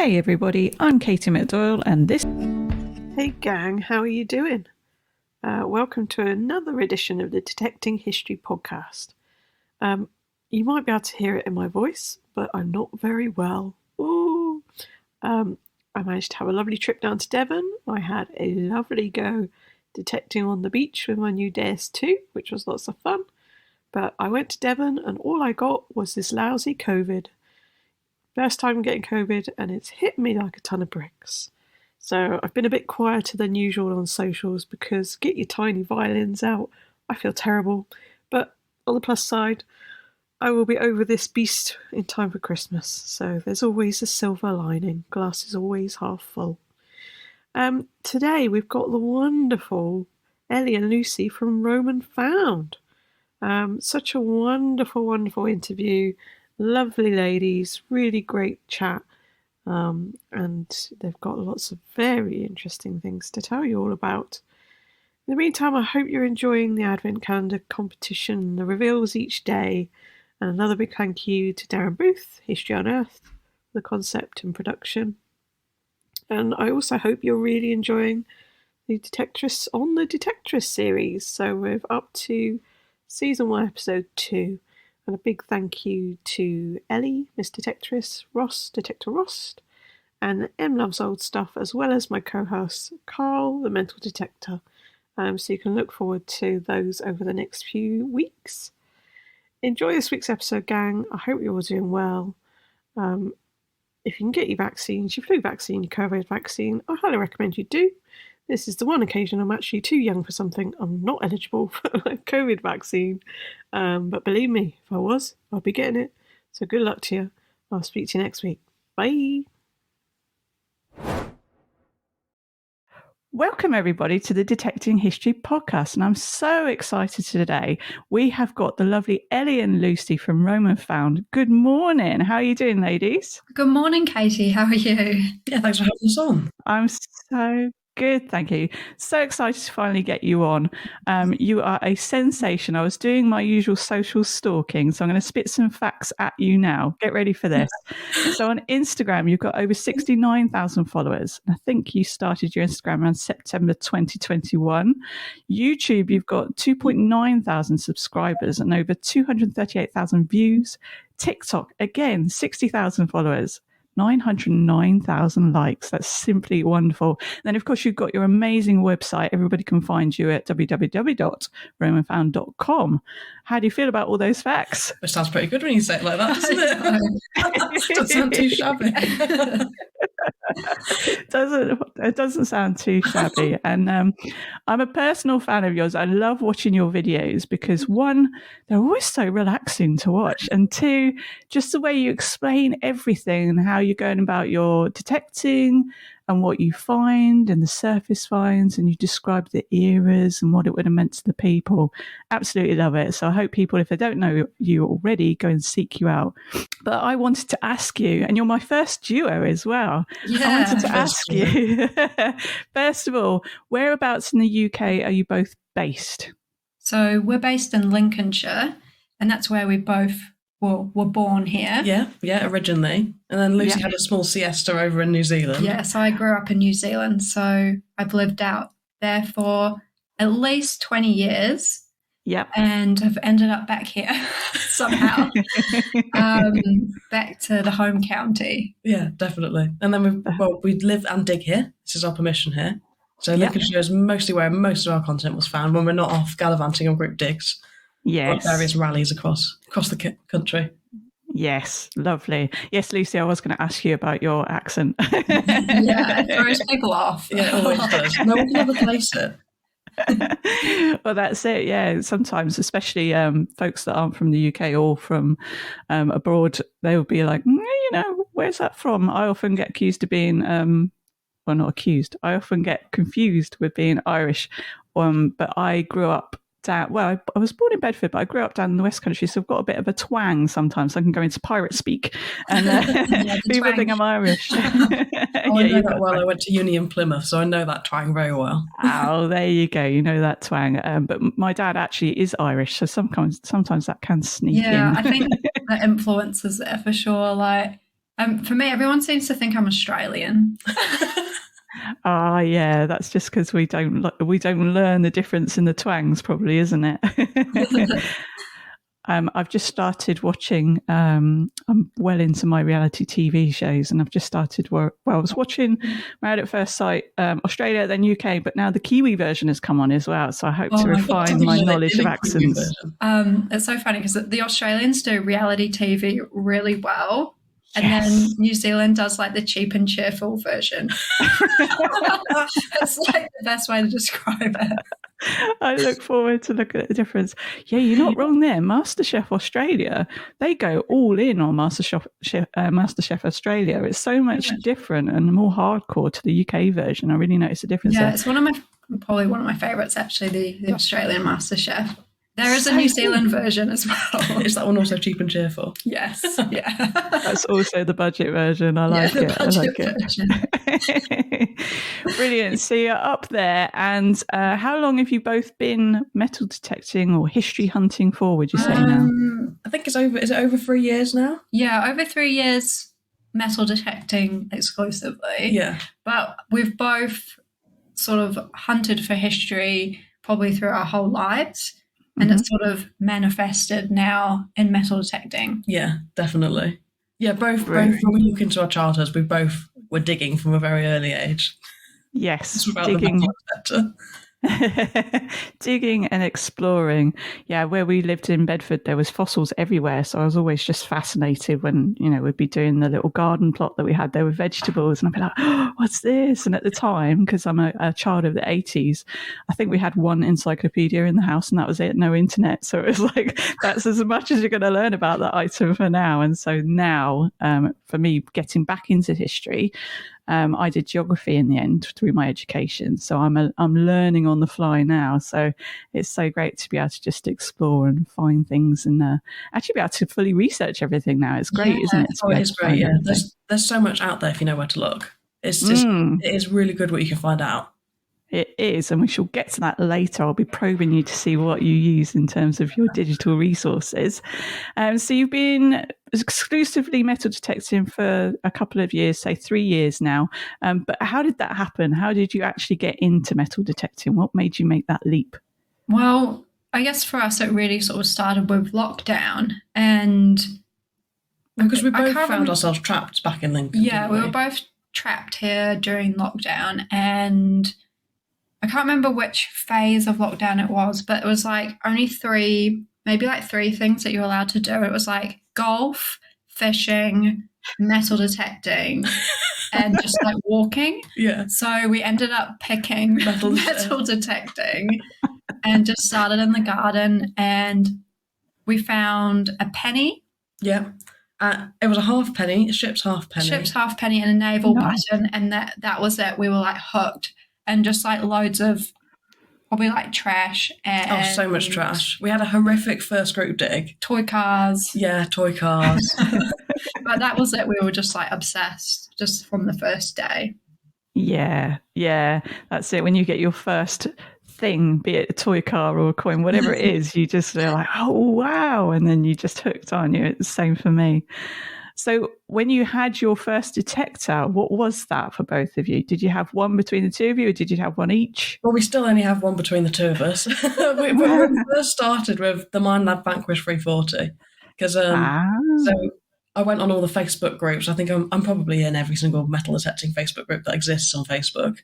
Hey everybody, I'm Katie McDoyle and this... Hey gang, how are you doing? Welcome to another edition of the Detecting History podcast. You might be able to hear it in my voice, but I'm not very well. Ooh. I managed to have a lovely trip down to Devon. I had a lovely go detecting on the beach with my new DS2, which was lots of fun. But I went to Devon and all I got was this lousy COVID. First time getting COVID and it's hit me like a ton of bricks. So I've been a bit quieter than usual on socials because get your tiny violins out. I feel terrible. But on the plus side, I will be over this beast in time for Christmas. So there's always a silver lining. Glass is always half full. Today we've got the wonderful Ellie and Lucie from Rome and Found. Such a wonderful, wonderful interview. Lovely ladies, really great chat. And they've got lots of very interesting things to tell you all about. In the meantime, I hope you're enjoying the Advent Calendar competition, the reveals each day, and another big thank you to Darren Booth, History on Earth, for the concept and production. And I also hope you're really enjoying the Detectress on the Detectress series. So we're up to Season 1, Episode 2. And a big thank you to Ellie, Miss Detectress, Ross, Detector Ross, and M Loves Old Stuff, as well as my co-host, Carl, the Mental Detector. So you can look forward to those over the next few weeks. Enjoy this week's episode, gang. I hope you're all doing well. If you can get your vaccines, your flu vaccine, your COVID vaccine, I highly recommend you do. This is the one occasion I'm actually too young for something. I'm not eligible for a COVID vaccine. But believe me, if I was, I'd be getting it. So good luck to you. I'll speak to you next week. Bye. Welcome everybody to the Detecting History podcast, and I'm so excited today. We have got the lovely Ellie and Lucie from Rome and Found. Good morning. How are you doing, ladies? Good morning, Katie. How are you? Yeah, thanks for having us on. I'm so good, thank you. So excited to finally get you on. You are a sensation. I was doing my usual social stalking, so I'm going to spit some facts at you now. Get ready for this. So on Instagram, you've got over 69,000 followers. I think you started your Instagram around September 2021. YouTube, you've got 2.9 thousand subscribers and over 238,000 views. TikTok, again, 60,000 followers. 909,000 likes. That's simply wonderful. Then, of course, you've got your amazing website. Everybody can find you at www.romeandfound.com. How do you feel about all those facts? It sounds pretty good when you say it like that, doesn't it? Doesn't sound too shabby. It doesn't sound too shabby. And I'm a personal fan of yours. I love watching your videos because, one, they're always so relaxing to watch, and two, just the way you explain everything and how you're going about your detecting and what you find and the surface finds, and you describe the eras and what it would have meant to the people. Absolutely love it. So I hope people, if they don't know you already, go and seek you out. But I wanted to ask you, and you're my first duo as well. Yeah, I wanted to ask you, first of all, whereabouts in the UK are you both based? So we're based in Lincolnshire, and that's where we both were born here. Yeah, originally. And then Lucy had a small siesta over in New Zealand. Yeah, so I grew up in New Zealand, so I've lived out there for at least 20 years. Yep. And have ended up back here somehow, back to the home county. Yeah, definitely. And then we live and dig here. This is our permission here. So Lincolnshire is mostly where most of our content was found when we're not off gallivanting on group digs. Yes. Various rallies across the country. Yes, lovely. Yes, Lucy, I was going to ask you about your accent. Yeah, it throws people off. Yeah, it always does. No one can ever place it. Well, that's it. Yeah, sometimes, especially folks that aren't from the UK or from abroad, they will be like, where's that from? I often get accused of being, well, not accused. I often get confused with being Irish. But I grew up I was born in Bedford, but I grew up down in the West Country, so I've got a bit of a twang sometimes. I can go into pirate speak, and people think I'm Irish. I know that well. I went to uni in Plymouth, so I know that twang very well. Oh, there you go. You know that twang. But my dad actually is Irish, so sometimes that can sneak in. Yeah, I think that influences there for sure. Like For me, everyone seems to think I'm Australian. Yeah, that's just because we don't learn the difference in the twangs, probably, isn't it? I've just started watching. I'm well into my reality TV shows, and I've just started. I was watching Married at First Sight, Australia, then UK, but now the Kiwi version has come on as well. So I hope to refine my knowledge of accents. It's so funny because the Australians do reality TV really well. And then New Zealand does like the cheap and cheerful version. It's like the best way to describe it. I look forward to looking at the difference. Yeah, you're not wrong there. MasterChef Australia, they go all in on MasterChef Australia. It's so much different and more hardcore to the UK version. I really notice a difference there. It's probably one of my favourites, actually, the Australian MasterChef. There is a New Zealand version as well. Is that one also cheap and cheerful? Yes. Yeah. That's also the budget version. I like it. Brilliant. So you're up there. And how long have you both been metal detecting or history hunting for, would you say now? I think is it over 3 years now? Yeah, over 3 years metal detecting exclusively. Yeah. But we've both sort of hunted for history probably through our whole lives. And it's sort of manifested now in metal detecting. Yeah, definitely. Yeah, both when we look into our childhoods, we both were digging from a very early age. Yes, digging. Digging and exploring. Yeah, where we lived in Bedford, there was fossils everywhere. So I was always just fascinated when, we'd be doing the little garden plot that we had there with vegetables. And I'd be like, oh, what's this? And at the time, because I'm a child of the 80s, I think we had one encyclopedia in the house and that was it, no internet. So it was like, that's as much as you're going to learn about that item for now. And so now, for me, getting back into history, I did geography in the end through my education, so I'm learning on the fly now. So it's so great to be able to just explore and find things, and actually be able to fully research everything now. It's great, isn't it? Oh, it is great. Yeah, there's so much out there if you know where to look. It's just it is really good what you can find out. It is, and we shall get to that later. I'll be probing you to see what you use in terms of your digital resources. So you've been exclusively metal detecting for a couple of years, say 3 years now. But how did that happen? How did you actually get into metal detecting? What made you make that leap? Well, I guess for us, it really sort of started with lockdown. And because we both found ourselves trapped back in Lincoln. Yeah, we were both trapped here during lockdown, and I can't remember which phase of lockdown it was, but it was like only three things that you're allowed to do. It was like golf, fishing, metal detecting, and just like walking. Yeah. So we ended up picking metal detecting and just started in the garden, and we found a penny. Yeah. It was a half penny, a ship's half penny. And a naval button, and that was it. We were like hooked. And just like loads of probably like trash and so much trash. We had a horrific first group dig. Toy cars. Yeah, toy cars. But that was it. We were just like obsessed just from the first day. Yeah, that's it. When you get your first thing, be it a toy car or a coin, whatever it is, you just are like, oh wow, and then you just hooked, aren't you? It's the same for me. So when you had your first detector, what was that for both of you? Did you have one between the two of you, or did you have one each? Well, we still only have one between the two of us. we first started with the Minelab Vanquish 340 because so I went on all the Facebook groups. I think I'm probably in every single metal detecting Facebook group that exists on Facebook.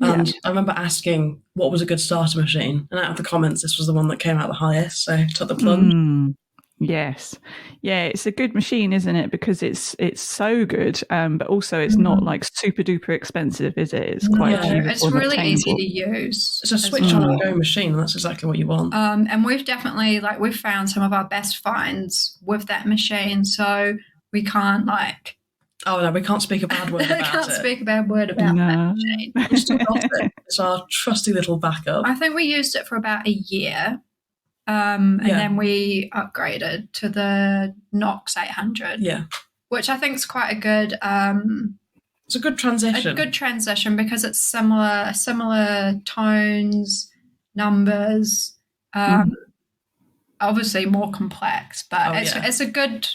And I remember asking what was a good starter machine, and out of the comments, this was the one that came out the highest. So I took the plunge. Yes. Yeah, it's a good machine, isn't it? Because it's so good, but also it's not like super duper expensive, is it? It's quite achievable. It's really easy to use. It's a switch on and go machine, and that's exactly what you want. And we've definitely we've found some of our best finds with that machine, so we can't oh no, we can't speak a bad word about it. Can't speak a bad word about that machine. We still got it. It's our trusty little backup. I think we used it for about a year. And then we upgraded to the Knox 800. Yeah. Which I think is quite a good it's a good transition. A good transition because it's similar tones, numbers, obviously more complex, but it's a good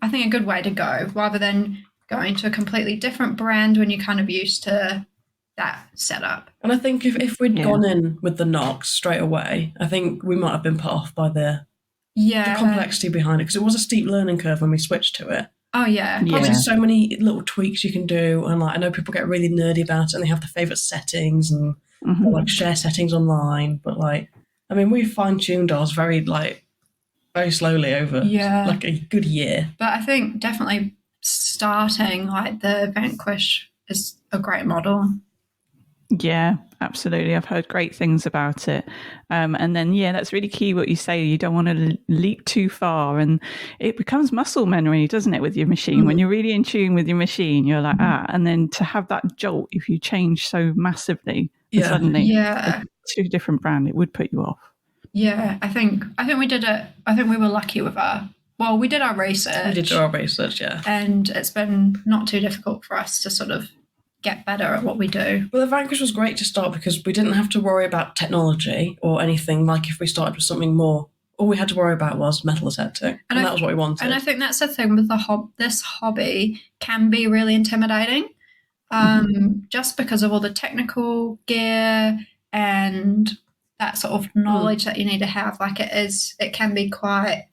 I think, a good way to go, rather than going to a completely different brand when you're kind of used to that setup. And I think if we'd gone in with the Knox straight away, I think we might have been put off by the complexity behind it, because it was a steep learning curve when we switched to it. Oh, yeah. There's so many little tweaks you can do, and like I know people get really nerdy about it, and they have their favourite settings and like share settings online. But like, I mean, we fine-tuned ours very slowly over like a good year. But I think definitely starting like the Vanquish is a great model. Yeah, absolutely. I've heard great things about it. And then, that's really key what you say. You don't want to leap too far, and it becomes muscle memory, doesn't it, with your machine? When you're really in tune with your machine, you're like, and then to have that jolt, if you change so massively, suddenly two different brand, it would put you off. Yeah, I think we did it. I think we were lucky with we did our research. We did do our research, yeah. And it's been not too difficult for us to sort of get better at what we do. Well, the Vanquish was great to start because we didn't have to worry about technology or anything. Like if we started with something more, all we had to worry about was metal detecting, and that was what we wanted. And I think that's the thing with this hobby can be really intimidating, just because of all the technical gear and that sort of knowledge that you need to have. Like it can be quite,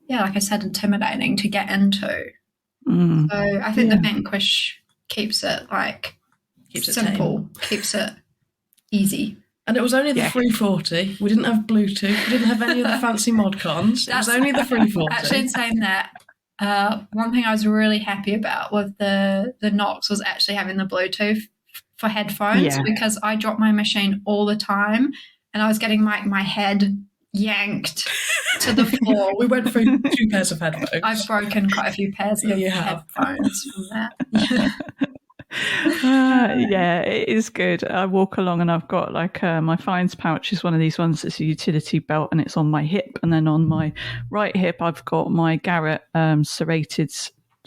like I said, intimidating to get into. So I think the Vanquish keeps it simple, keeps it easy. And it was only the 340. We didn't have Bluetooth. We didn't have any of the fancy mod cons. It was only the 340. Actually, in saying that, one thing I was really happy about with the Knox was actually having the Bluetooth for headphones, because I drop my machine all the time, and I was getting my head yanked to the floor. We went through 2 pairs of headphones. I've broken quite a few pairs of headphones from that. It is good. I walk along and I've got like my fines pouch is one of these ones that's a utility belt, and it's on my hip, and then on my right hip I've got my Garrett serrated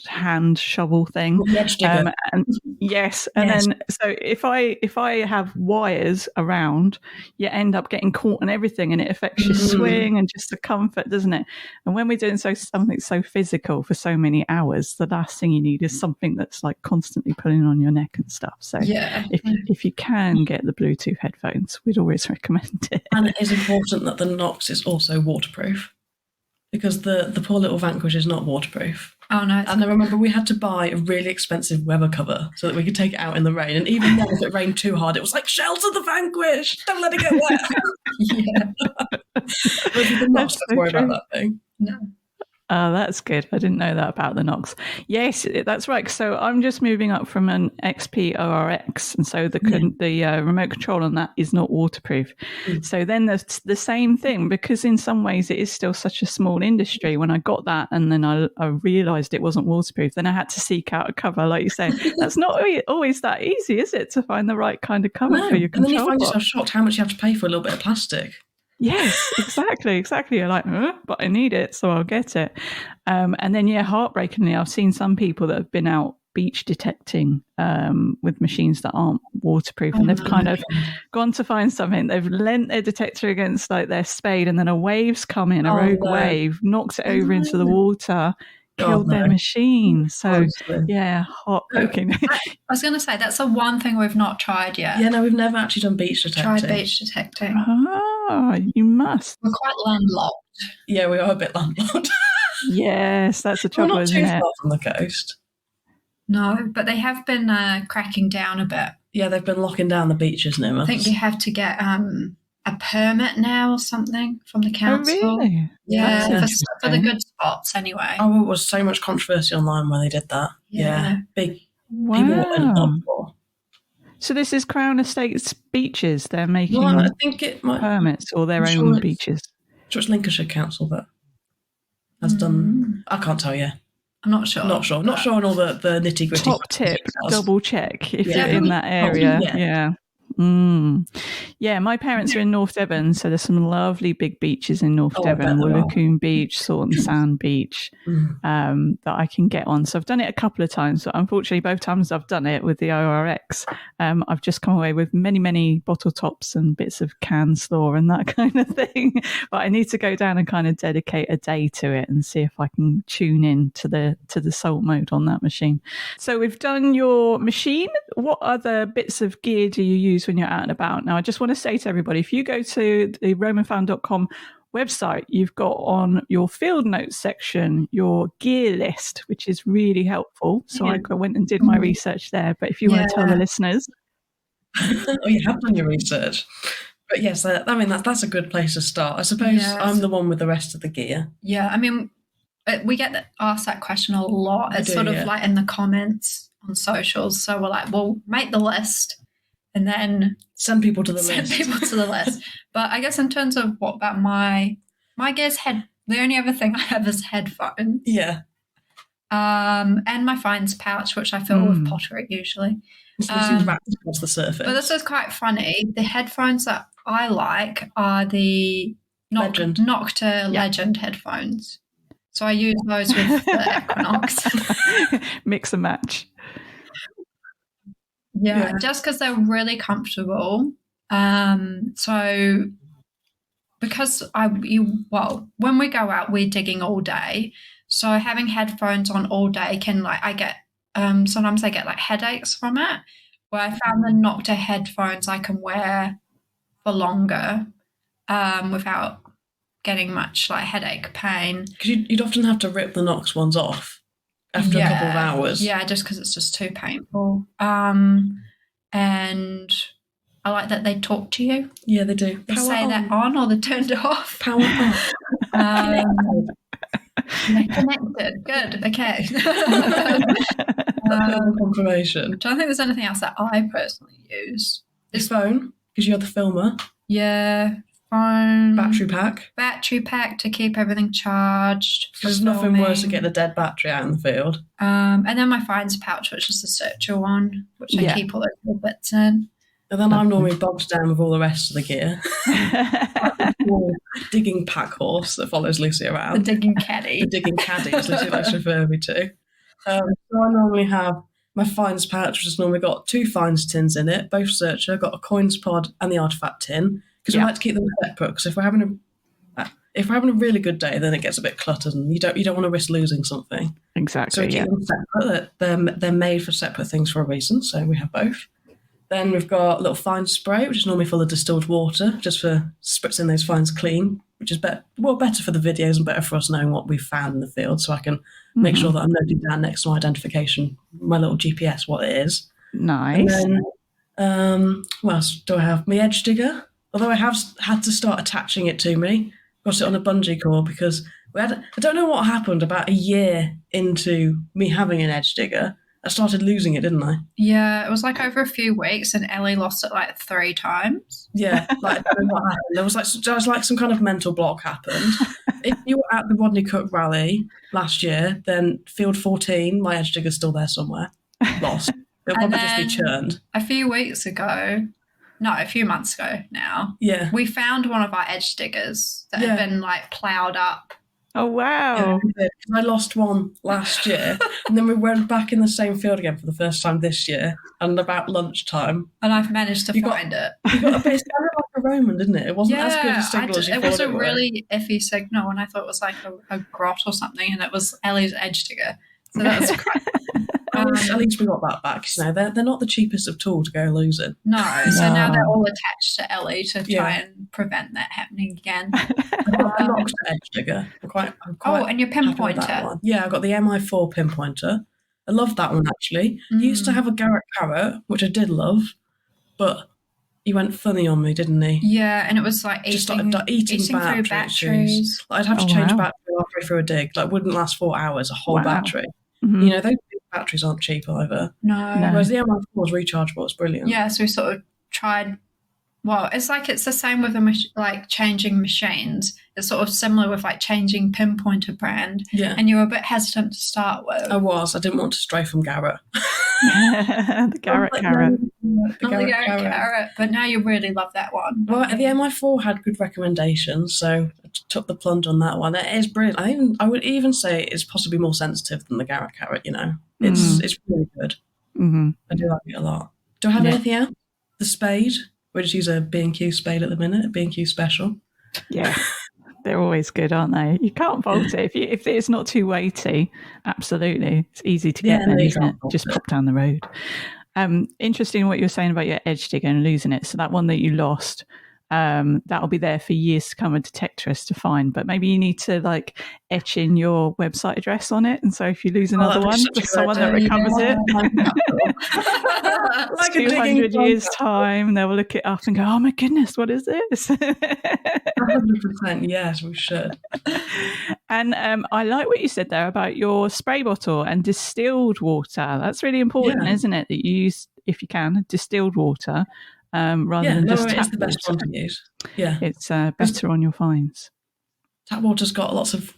hand shovel thing, and then so if I have wires around, you end up getting caught in everything, and it affects your swing and just the comfort, doesn't it? And when we're doing something so physical for so many hours, the last thing you need is something that's like constantly pulling on your neck and stuff. So if you can get the Bluetooth headphones, we'd always recommend it. And it is important that the Knox is also waterproof, because the poor little Vanquish is not waterproof. Oh, no. And I remember we had to buy a really expensive weather cover so that we could take it out in the rain. And even then, if it rained too hard, it was like, shelter the Vanquish! Don't let it get wet! But you did not have to worry about that thing. No. Oh, that's good. I didn't know that about the Knox. Yes, that's right. So I'm just moving up from an XP ORX, and so the remote control on that is not waterproof. So then there's the same thing, because in some ways it is still such a small industry. When I got that and then I realised it wasn't waterproof, then I had to seek out a cover, like you say. That's not always that easy, is it, to find the right kind of cover for your control and then you find box. yourself shocked how much you have to pay for a little bit of plastic. Yes, exactly. You're like, but I need it, so I'll get it. And then, heartbreakingly, I've seen some people that have been out beach detecting with machines that aren't waterproof, and they've kind of gone to find something. They've lent their detector against like their spade, and then a wave's come in, a rogue wave, knocks it over into the water, killed their machine. So, heartbreaking. I was going to say, that's the one thing we've not tried yet. Yeah, no, we've never actually done beach detecting. Tried beach detecting. Oh, you must. We're quite landlocked. Yeah, we are a bit landlocked. Yes, that's the trouble, isn't it? We're not too far from the coast. No, but they have been cracking down a bit. Yeah, they've been locking down the beaches near us. I think you have to get a permit now or something from the council. Oh, really? Yeah, for the good spots anyway. Oh, it was so much controversy online when they did that. Yeah. Big wow. People were in uproar. So this is Crown Estates beaches. They're making I think it might, permits, or their own beaches. I'm sure it's Lincolnshire Council that has done. I can't tell you. I'm not sure. Not sure on all the nitty gritty. Top tip: double check if you're in that area. Yeah. Yeah, my parents are in North Devon, so there's some lovely big beaches in North Devon, Woolacombe Beach, Sawton Sand Beach, that I can get on. So I've done it a couple of times, but unfortunately both times I've done it with the ORX, I've just come away with many, many bottle tops and bits of can slaw and that kind of thing. But I need to go down and kind of dedicate a day to it and see if I can tune in to the salt mode on that machine. So we've done your machine. What other bits of gear do you use when you're out and about? Now, I just want to say to everybody, if you go to the romanfound.com website, you've got on your field notes section your gear list, which is really helpful. So I went and did my research there. But if you want to tell the listeners. Oh, you have done your research. But yes, I mean, that's a good place to start. I suppose I'm the one with the rest of the gear. Yeah, I mean, we get asked that question a lot. It's sort of like in the comments on socials. So we're like, well, make the list and then send people to the list. But I guess in terms of what about my gear's the only other thing I have is headphones. Yeah. And my fines pouch, which I fill with pottery usually. Across the surface. But this is quite funny. The headphones that I like are the Nocta Legend headphones. So I use those with the Equinox. Mix and match. Yeah, just because they're really comfortable. So because when we go out, we're digging all day. So having headphones on all day can sometimes I get like headaches from it. Where I found the Nocta headphones I can wear for longer without getting much like headache pain. Because you'd often have to rip the Nox ones off after a couple of hours. Yeah, just because it's just too painful. And I like that they talk to you. Yeah, they do. They say they're on or they're turned off. Power on. They're connected. Good. Okay. Confirmation. I don't think there's anything else that I personally use. Your phone, because you're the filmer. Yeah. Phone. Battery pack to keep everything charged. There's nothing worse than getting a dead battery out in the field. And then my fines pouch, which is the searcher one, which I keep all those little bits in. And then I'm normally bogged down with all the rest of the gear. Digging pack horse that follows Lucy around. The digging caddy. The digging caddy, as Lucy likes to refer me to. So I normally have my fines pouch, which has normally got 2 fines tins in it, both searcher, got a coins pod and the artifact tin, because we like to keep them separate, because if we're having a really good day, then it gets a bit cluttered and you don't want to risk losing something. Exactly. So we keep them separate. They're made for separate things for a reason, so we have both. Then we've got a little fine spray, which is normally full of distilled water, just for spritzing those fines clean, which is better for the videos and better for us knowing what we've found in the field, so I can make sure that I'm noting down next to my identification, my little GPS, what it is. Nice. And then, what else do I have? My edge digger, although I have had to start attaching it to me. Got it on a bungee cord because I don't know what happened about a year into me having an edge digger. I started losing it, didn't I? Yeah, it was like over a few weeks and Ellie lost it like 3 times. Yeah, like I don't know what happened. There was like some kind of mental block happened. If you were at the Rodney Cook rally last year, then field 14, my edge digger's still there somewhere. Lost. It'll probably just be churned. A few months ago now, we found one of our edge diggers that had been like ploughed up. Oh, wow. Yeah, I lost one last year, and then we went back in the same field again for the first time this year, and about lunchtime. And I've managed to find it. You got a bit sounded like a Roman, didn't it? It wasn't as good a signal as you thought it was. It was a really iffy signal, and I thought it was like a grot or something, and it was Ellie's edge digger. So that was quite at least we got that back. They're not the cheapest of tool to go losing. No, so now they're all attached to Ellie to try and prevent that happening again. I locked the edge digger. I'm quite and your pinpointer. Yeah, I got the MI4 pinpointer. I love that one actually. Used to have a Garrett Carrot, which I did love, but he went funny on me, didn't he? Yeah, and it was like eating through batteries. I'd have to change battery halfway through a dig. Like, wouldn't last 4 hours, a whole battery. Mm-hmm. Those big batteries aren't cheap either. No. Whereas the MI4 is rechargeable, it's brilliant. Yeah, so we sort of tried well, it's like it's the same with like changing machines. It's sort of similar with like changing pinpointer brand. Yeah. And you were a bit hesitant to start with. I didn't want to stray from Garrett. The Garrett carrot. The Garrett carrot. But now you really love that one. Well, the MI4 had good recommendations, so I took the plunge on that one. It is brilliant. I would even say it's possibly more sensitive than the Garrett carrot, you know. It's really good. Mm-hmm. I do like it a lot. Do I have anything else? The spade. We just use a B&Q spade at the minute, a B&Q special. Yeah. They're always good, aren't they? You can't fault it. If it's not too weighty, absolutely. It's easy to get them, isn't it? Just pop down the road. Interesting what you were saying about your edge digger and losing it. So that one that you lost, that'll be there for years to come, a detectorist to find. But maybe you need to like etch in your website address on it. And so if you lose another one, there's someone that recovers it. Like 200 years' time, they'll look it up and go, oh my goodness, what is this? 100%, yes, we should. And I like what you said there about your spray bottle and distilled water. That's really important, isn't it? That you use, if you can, distilled water rather than just tap water. It's the best one to use. Yeah, it's better on your fines. Tap water's got lots of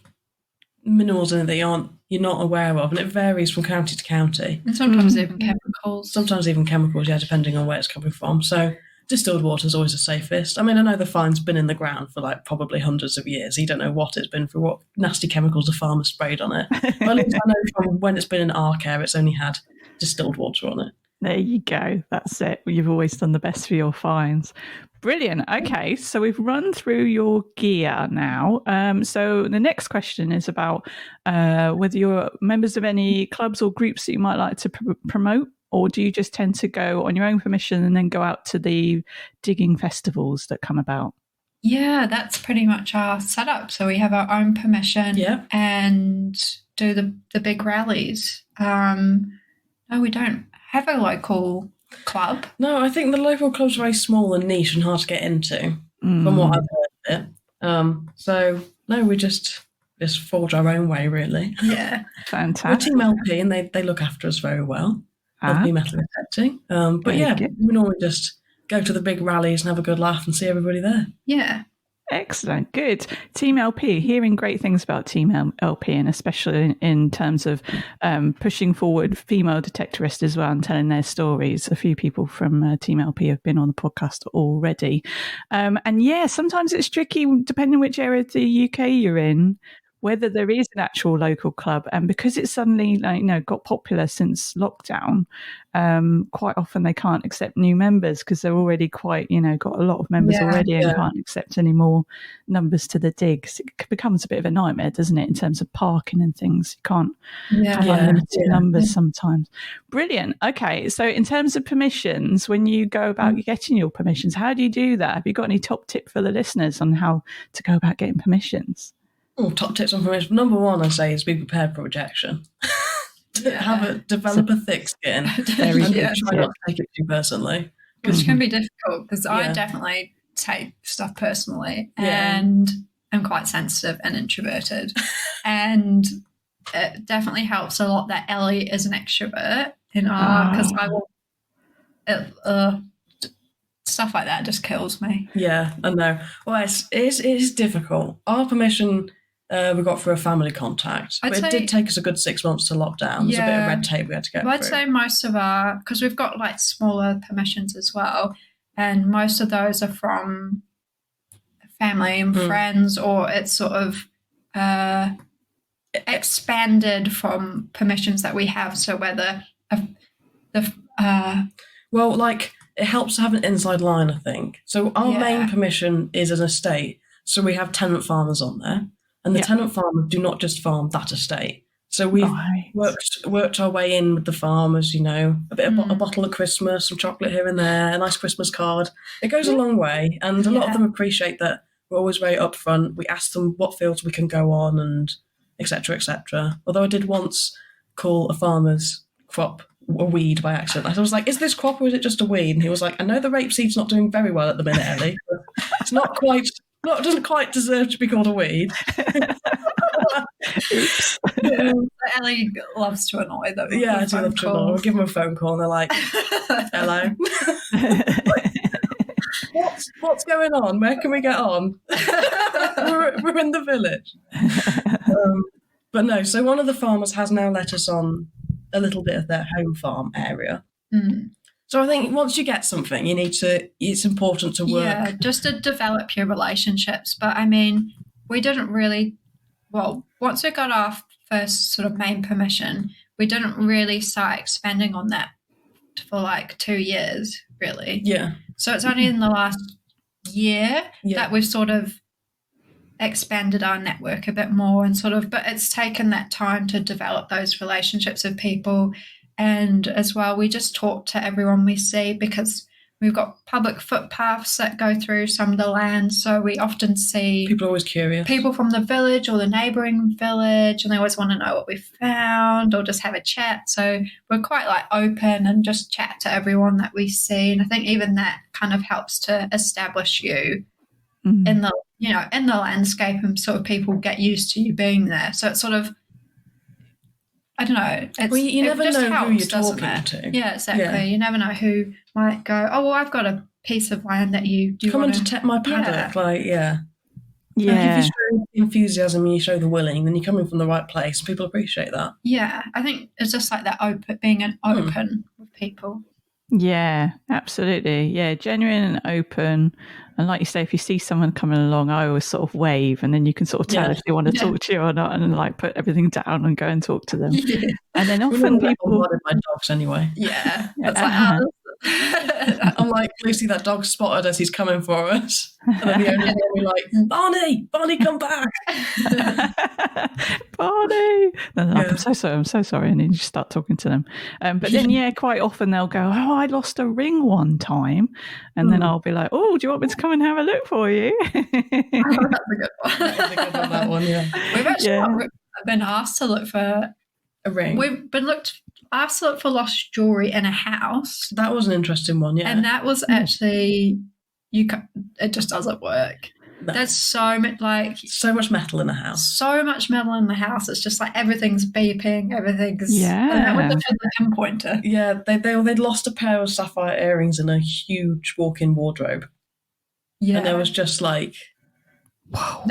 minerals in it that you're not aware of, and it varies from county to county. And sometimes even chemicals. Sometimes even chemicals, yeah, depending on where it's coming from. So distilled water is always the safest. I mean, I know the fine's been in the ground for like probably hundreds of years. You don't know what it's been for, what nasty chemicals the farmer sprayed on it. But at least I know from when it's been in our care, it's only had distilled water on it. There you go. That's it. You've always done the best for your fines. Brilliant. Okay, so we've run through your gear now. So the next question is about whether you're members of any clubs or groups that you might like to promote, or do you just tend to go on your own permission and then go out to the digging festivals that come about? Yeah, that's pretty much our setup. So we have our own permission and do the big rallies. No, we don't have a local club. No, I think the local club's very small and niche and hard to get into, from what I've heard of it. So no, we just forge our own way, really. Yeah, fantastic. We're Team LP, and they look after us very well. LP metal detecting. But yeah, we normally just go to the big rallies and have a good laugh and see everybody there. Yeah. Excellent. Good. Team LP, hearing great things about Team LP, and especially in terms of pushing forward female detectorists as well and telling their stories. A few people from Team LP have been on the podcast already. And yeah, sometimes it's tricky depending which area of the UK you're in, whether there is an actual local club. And because it's suddenly got popular since lockdown, quite often they can't accept new members because they're already quite, got a lot of members already and can't accept any more numbers to the digs. It becomes a bit of a nightmare, doesn't it, in terms of parking and things. You can't have unlimited numbers sometimes. Brilliant. Okay, so in terms of permissions, when you go about getting your permissions, how do you do that? Have you got any top tip for the listeners on how to go about getting permissions? Oh, top tips on permission. Number one, I'd say, is be prepared for rejection. Develop a thick skin. Try not to take it too personally. Which can be difficult because I definitely take stuff personally and I'm quite sensitive and introverted. And it definitely helps a lot that Ellie is an extrovert because I will... stuff like that just kills me. Yeah, I know. Well, it is difficult. Our permission... we got through a family contact, but it did take us a good 6 months to lock down. There's a bit of red tape we had to get through. I'd say most of our, because we've got like smaller permissions as well, and most of those are from family and friends, or it's sort of expanded from permissions that we have. So whether it helps to have an inside line, I think. So our main permission is an estate, so we have tenant farmers on there. And the tenant farmers do not just farm that estate. So we've worked our way in with the farmers, a bit of a bottle of Christmas, some chocolate here and there, a nice Christmas card. It goes a long way. And a lot of them appreciate that we're always very upfront. We ask them what fields we can go on and et cetera, et cetera. Although I did once call a farmer's crop a weed by accident. I was like, is this crop or is it just a weed? And he was like, I know the rapeseed's not doing very well at the minute, Ellie. But it's doesn't quite deserve to be called a weed. Oops. Ellie loves to annoy them. Yeah, I do love to annoy. We'll give them a phone call and they're like, hello. What's going on? Where can we get on? we're in the village. But no, so one of the farmers has now let us on a little bit of their home farm area. So I think once you get something, it's important to work. Yeah, just to develop your relationships. But I mean, we didn't really, once we got our first sort of main permission, we didn't really start expanding on that for like 2 years, really. Yeah. So it's only in the last year that we've sort of expanded our network a bit more but it's taken that time to develop those relationships with people. And as well, we just talk to everyone we see because we've got public footpaths that go through some of the land. So we often see people are always curious. People from the village or the neighbouring village, and they always want to know what we found or just have a chat. So we're quite like open and just chat to everyone that we see. And I think even that kind of helps to establish you in the in the landscape, and sort of people get used to you being there. So it's sort of, I don't know. You never know who you're talking to. Yeah, exactly. Yeah. You never know who might go, oh, well, I've got a piece of land that you come and detect my paddock. Yeah. If you show the enthusiasm and you show the willing, then you're coming from the right place. People appreciate that. Yeah, I think it's just like that being open with people. Yeah, absolutely. Yeah, genuine and open. And like you say, if you see someone coming along, I always sort of wave, and then you can sort of tell if they want to talk to you or not, and like put everything down and go and talk to them. Yeah. And then often people my dogs anyway. Yeah, that's like, I'm like, Lucy, that dog spotted us. He's coming for us. And then the only we're like, Barney, come back. Barney. I'm so sorry. And then you just start talking to them. But then, quite often they'll go, oh, I lost a ring one time. And then I'll be like, oh, do you want me to come and have a look for you? That's a good one. That is a good one, that one, yeah. We've actually been asked to look for a ring. We've been asked to look for lost jewellery in a house. That was an interesting one, yeah. And that was actually, it just doesn't work. No. There's so much metal in the house. So much metal in the house. It's just like everything's beeping, everything's... Yeah. And that was the pinpointer. Yeah, they'd lost a pair of sapphire earrings in a huge walk-in wardrobe. Yeah. And there was just like... Wow.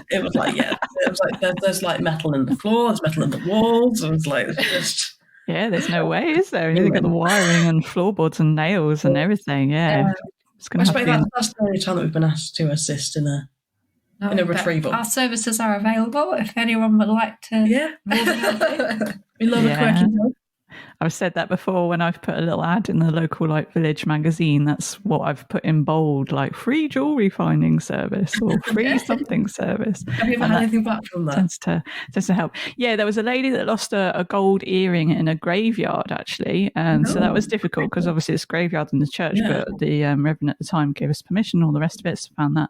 It was like, it was like, there's like metal in the floor, there's metal in the walls. It was like, it's just... Yeah, there's no way, is there? You've got the wiring and floorboards and nails and everything, yeah. It's going to that's the only time that we've been asked to assist in a retrieval. Our services are available if anyone would like to. Yeah. We love a quirky dog. I've said that before when I've put a little ad in the local village magazine. That's what I've put in bold, like free jewellery finding service or free something service. Have you ever had anything back from that? Tends to help. Yeah, there was a lady that lost a gold earring in a graveyard actually, and so that was difficult because obviously it's a graveyard in the church, but the reverend at the time gave us permission, all the rest of it, so found that.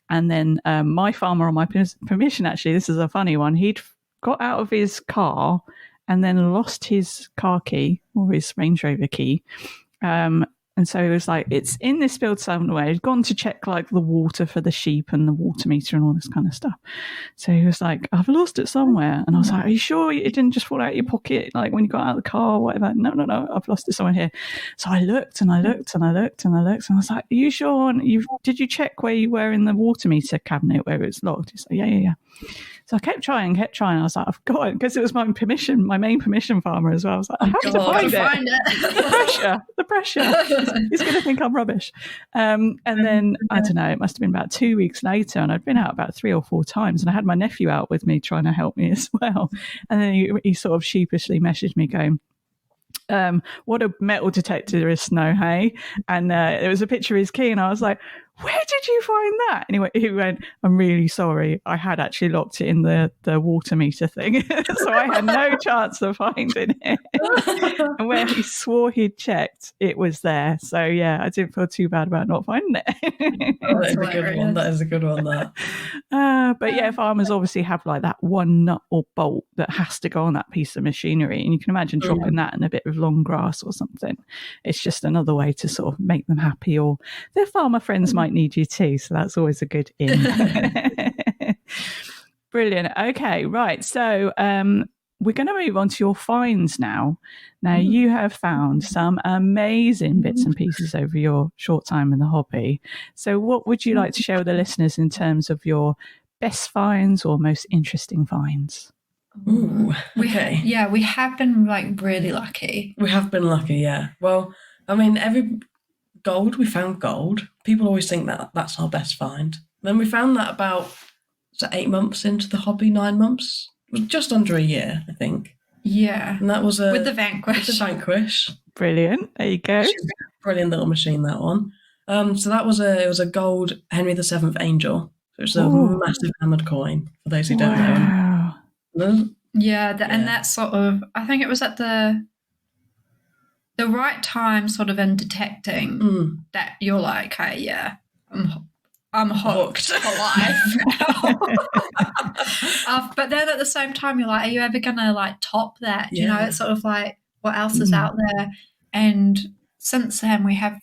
And then my farmer on my permission, actually, this is a funny one, he'd got out of his car and then lost his car key or his Range Rover key. And so he was like, it's in this field somewhere. He'd gone to check like the water for the sheep and the water meter and all this kind of stuff. So he was like, I've lost it somewhere. And I was like, are you sure it didn't just fall out of your pocket like when you got out of the car or whatever? No, I've lost it somewhere here. So I looked and I looked and I looked and I looked and I was like, are you sure? And did you check where you were in the water meter cabinet where it's locked? He's like, yeah. So I kept trying. I was like, I've got it, because it was my main permission farmer as well. I was like, I have to find it. The pressure. He's going to think I'm rubbish. And then, I don't know, it must have been about 2 weeks later, and I'd been out about 3 or 4 times, and I had my nephew out with me trying to help me as well. And then he sort of sheepishly messaged me going, what a metal detectorist know, hey? And there was a picture of his key, and I was like, where did you find that? Anyway, he went, I'm really sorry. I had actually locked it in the water meter thing. So I had no chance of finding it. And where he swore he'd checked, it was there. So yeah, I didn't feel too bad about not finding it. That is a good one. That is a good one, that. But yeah, farmers obviously have like that one nut or bolt that has to go on that piece of machinery. And you can imagine dropping that in a bit of long grass or something. It's just another way to sort of make them happy, or their farmer friends might need you too, so that's always a good in. Brilliant. Okay, right. So we're going to move on to your finds now. Now, you have found some amazing bits and pieces over your short time in the hobby. So what would you like to share with the listeners in terms of your best finds or most interesting finds? Ooh, okay. We have been like really lucky. We have been lucky, yeah. Well, I mean, we found gold. People always think that that's our best find. Then we found that about 8 months into the hobby, 9 months. It was just under a year, I think. Yeah. And that was with the Vanquish. Brilliant. There you go. Brilliant little machine, that one. So it was a gold Henry VII Angel. So it's a massive hammered coin, for those who don't know. And that's sort of, I think it was at the right time sort of in detecting that you're like, hey, yeah, I'm hooked for life. But then at the same time, you're like, are you ever going to like top that? You know, it's sort of like, what else is out there? And since then we haven't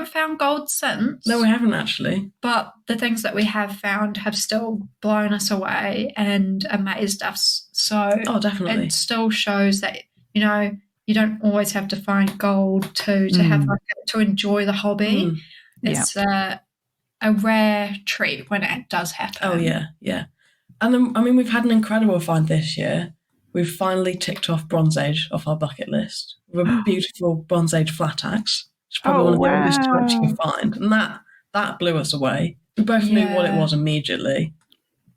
found gold since. No, we haven't actually. But the things that we have found have still blown us away and amazed us. So definitely. It still shows that, you know, you don't always have to find gold to have to enjoy the hobby. It's a rare treat when it does happen. Oh, yeah. And then, I mean, we've had an incredible find this year. We've finally ticked off Bronze Age off our bucket list with a beautiful Bronze Age flat axe. It's probably one of the oldest to actually find. And that blew us away. We both knew what it was immediately.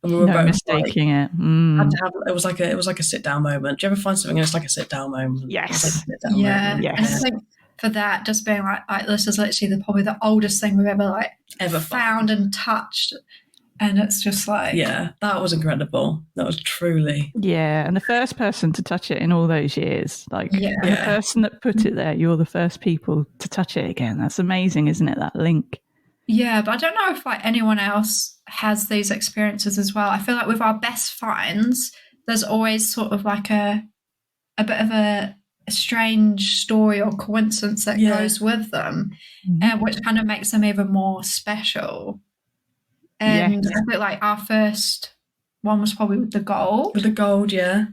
And we were both mistaking it. Had to have, it was like a sit down moment. Do you ever find something and it's like a sit down moment? Yes. Moment. And I think for that, just being like this is literally probably the oldest thing we've ever found and touched. And it's just like... Yeah, that was incredible. That was truly... Yeah, and the first person to touch it in all those years. The person that put it there, you're the first people to touch it again. That's amazing, isn't it, that link? Yeah, but I don't know if like anyone else has these experiences as well. I feel like with our best finds, there's always sort of like a bit of a strange story or coincidence that goes with them, and which kind of makes them even more special. And I feel like our first one was probably with the gold. With the gold, yeah.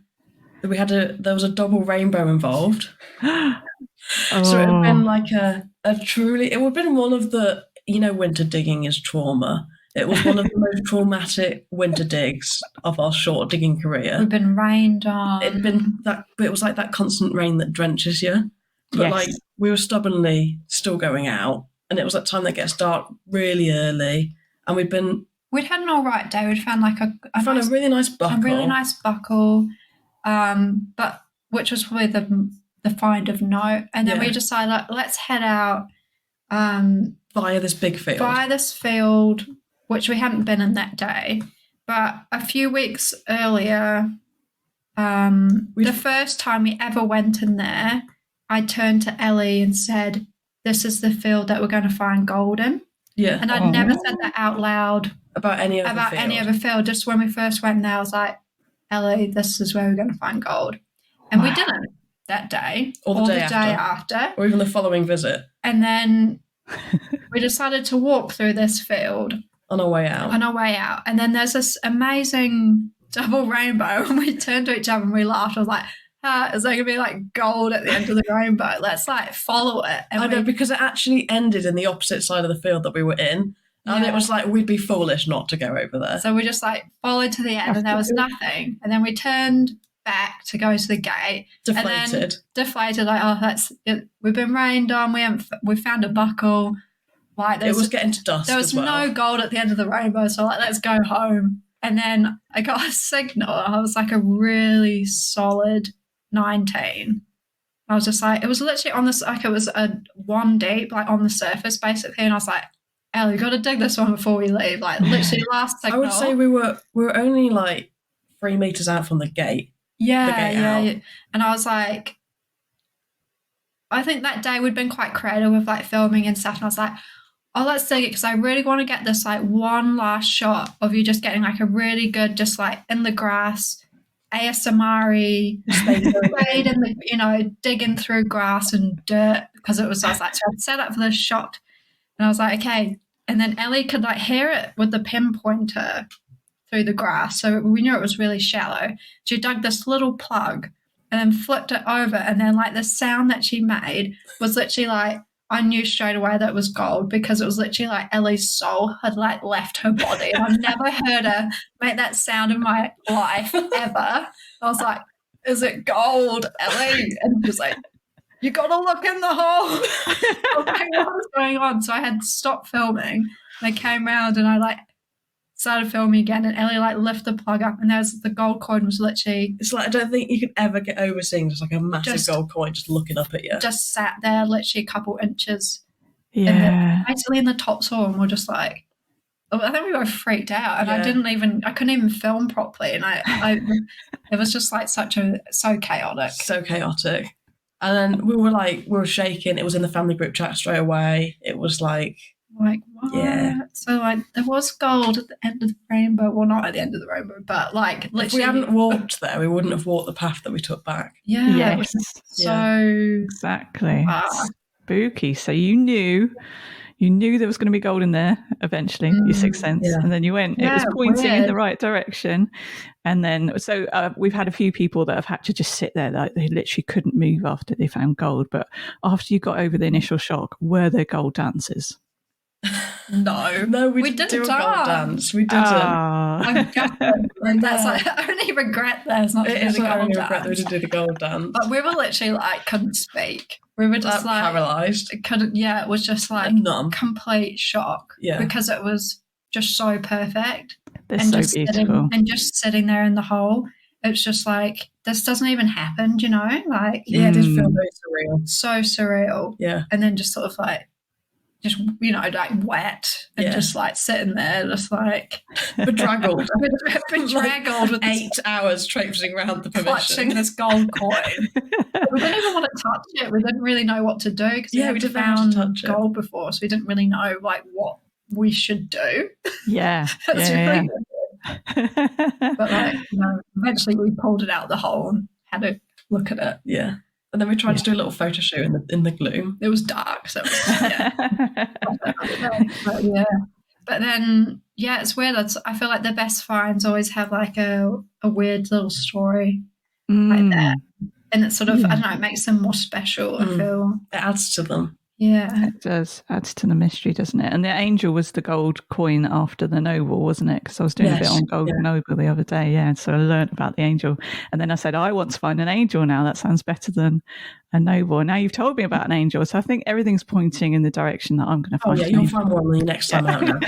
There was a double rainbow involved. So it would have been like it would have been one of the, winter digging is trauma. It was one of the most traumatic winter digs of our short digging career. We've been rained on. It was like that constant rain that drenches you. But like we were stubbornly still going out, and it was that time that gets dark really early. And we'd had an all right day. We'd found like a really nice buckle. A really nice buckle, but which was probably the find of note. And then we decided, let's head out via this big field. Via this field, which we hadn't been in that day. But a few weeks earlier, the first time we ever went in there, I turned to Ellie and said, "This is the field that we're going to find gold in." Yeah. And I'd never said that out loud about any other field. Just when we first went there, I was like, Ellie, this is where we're going to find gold. And we didn't that day or the day after. Or even the following visit. And then we decided to walk through this field. On our way out. And then there's this amazing double rainbow. And we turned to each other and we laughed. I was like, is there going to be like gold at the end of the rainbow? Let's like follow it. And I know, because it actually ended in the opposite side of the field that we were in. And it was like, we'd be foolish not to go over there. So we just like followed to the end and there was nothing. And then we turned back to go to the gate. Deflated, like, oh, that's it. We've been rained on. We found a buckle. Like, it was getting to dusk. There was no gold at the end of the rainbow. So like, let's go home. And then I got a signal. I was like a really solid 19. I was just like, it was literally on this, like it was a one deep, like on the surface basically. And I was like, Ellie, you got to dig this one before we leave. Like literally last signal. I would say we were only like 3 meters out from the gate. Yeah. And I was like, I think that day we'd been quite creative with like filming and stuff. And I was like, oh, let's dig it because I really want to get this like one last shot of you just getting like a really good, just like in the grass, ASMR-y, stayed in the, digging through grass and dirt because I was like, so I'd set up for this shot. And I was like, okay. And then Ellie could like hear it with the pinpointer through the grass, so we knew it was really shallow. She dug this little plug and then flipped it over, and then like the sound that she made was literally like, I knew straight away that it was gold, because it was literally like Ellie's soul had like left her body. And I've never heard her make that sound in my life ever. I was like, is it gold, Ellie? And she was like, you got to look in the hole. I was like, what was going on? So I had stopped filming. And I came around and I like started filming again, and Ellie like lifted the plug up, and the gold coin was literally. It's like, I don't think you could ever get over seeing just like a massive gold coin just looking up at you. Just sat there, literally a couple inches. Yeah. Basically in the topsoil, and we're just like, I think we were freaked out, and I couldn't even film properly, and it was just like so chaotic. So chaotic. And then we were shaking. It was in the family group chat straight away. It was like what? Yeah. So like there was gold at the end of the rainbow. Well, not at the end of the rainbow, but like literally. If we hadn't walked there, we wouldn't have walked the path that we took back. Yeah. Yes. So exactly. Spooky. So you knew there was going to be gold in there eventually, your sixth sense. Yeah. And then you went, it was pointing in the right direction. And then, so we've had a few people that have had to just sit there, like they literally couldn't move after they found gold. But after you got over the initial shock, were there gold dances? No, we didn't do a gold dance. We didn't. I'm gutted. And that's like, I only regret there's not to do the gold dance. Regret that we didn't do the gold dance. But we were literally like couldn't speak. We were just like paralysed. Couldn't. Yeah, it was just like numb. Complete shock. Yeah, because it was just so perfect. They're so beautiful. And just sitting there in the hole, it's just like this doesn't even happen. You know, like it did feel very surreal. So surreal. Yeah, and then just sort of like. Just, you know, like wet and just like sitting there, just like bedraggled. Bedraggled with 8 hours traipsing around the permission. Clutching this gold coin. We didn't even want to touch it. We didn't really know what to do because we hadn't found gold before, so we didn't really know like what we should do. Yeah. That's really good. But like, eventually we pulled it out of the hole and had a look at it. Yeah. And then we tried to do a little photo shoot in the gloom. It was dark, so it was, But then, it's weird. I feel like the best finds always have like a weird little story like that. And it sort of, I don't know, it makes them more special, I feel. It adds to them. Yeah. It does. Adds to the mystery, doesn't it? And the angel was the gold coin after the noble, wasn't it? Because I was doing a bit on gold noble the other day, so I learned about the angel. And then I said, I want to find an angel now. That sounds better than a noble. And now you've told me about an angel. So I think everything's pointing in the direction that I'm going to find. You'll find one the next time out now.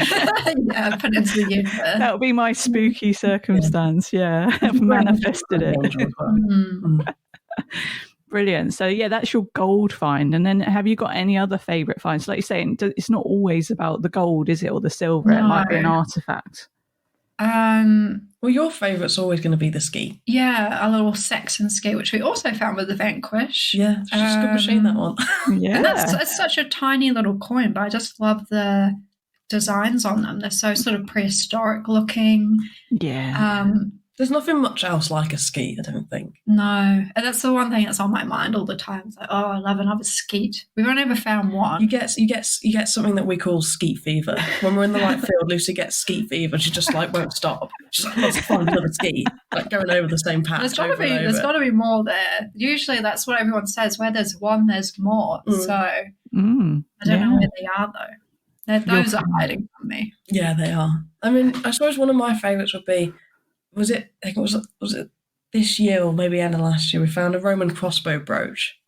Put it into the universe. That'll be my spooky circumstance. I've manifested it. Brilliant. So that's your gold find. And then have you got any other favourite finds? Like you're saying, it's not always about the gold, is it, or the silver? No. It might be an artefact. Well, your favourite's always going to be the ski. Yeah, a little Saxon ski, which we also found with the Vanquish. Yeah, it's just a good machine, that one. Yeah. And it's such a tiny little coin, but I just love the designs on them. They're so sort of prehistoric looking. Yeah. There's nothing much else like a skeet, I don't think. No. And that's the one thing that's on my mind all the time. It's like, I love another skeet. We've only ever found one. You get something that we call skeet fever. When we're in the right field, Lucy gets skeet fever. She just like won't stop. She's like, let's find another skeet. Like going over the same patch. There's got to be more there. Usually that's what everyone says. Where there's one, there's more. So I don't know where they are though. Those are hiding from me. Yeah, they are. I mean, I suppose one of my favourites would be, was it this year or maybe end of last year, we found a Roman crossbow brooch,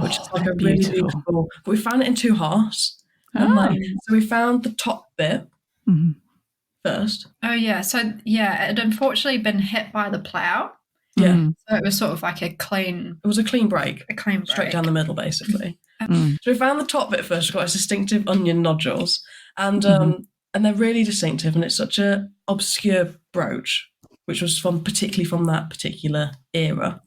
which is like a really beautiful. But we found it in 2 halves. So we found the top bit first. Oh yeah, so it had unfortunately been hit by the plough. Yeah, so it was sort of like a clean. It was a clean break. Straight down the middle, basically. So we found the top bit first. It's got its distinctive onion nodules, and they're really distinctive, and it's such a obscure brooch, which was particularly from that particular era.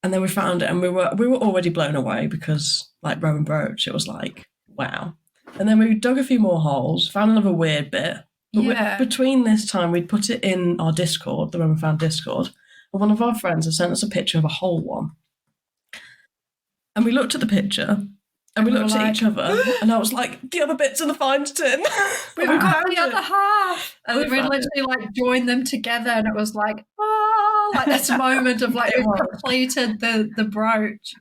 And then we found it, and we were already blown away because, like Roman brooch, it was like, wow. And then we dug a few more holes, found another weird bit. But between this time, we'd put it in our Discord, the Roman Found Discord, and one of our friends had sent us a picture of a whole one. And we looked at the picture, And we were looked at like, each other, and I was like, the other bits in the finds tin. We've got found the other half. And We then we found literally like joined them together, and it was like, oh, like this moment of like It we've was. completed the brooch.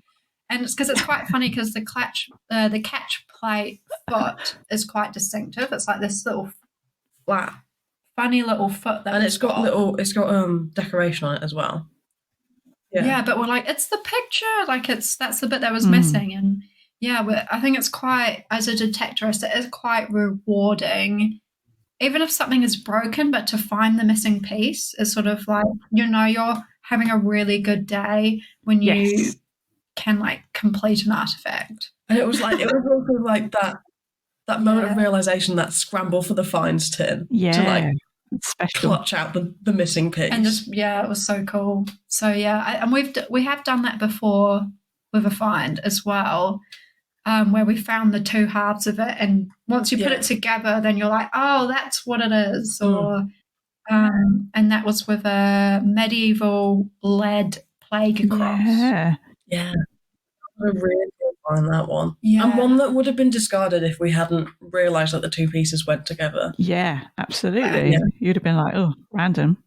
And it's because it's quite funny because the catch plate foot is quite distinctive. It's like this little flat, funny little foot that and it's got decoration on it as well. Yeah, but we're like, it's the picture. Like that's the bit that was missing. And yeah, I think it's quite, as a detectorist, it is quite rewarding. Even if something is broken, but to find the missing piece is sort of like, you're having a really good day when you can like complete an artifact. And it was also like that moment of realization, that scramble for the finds tin. Yeah. To like special. clutch out the missing piece. And just, it was so cool. So yeah, and we have done that before with a find as well. Where we found the two halves of it, and once you put it together, then you're like, oh, that's what it is. Or and that was with a medieval lead plague cross. Yeah. I really did find that one. Yeah. And one that would have been discarded if we hadn't realised that the two pieces went together. Yeah, absolutely. You'd have been like, oh, random.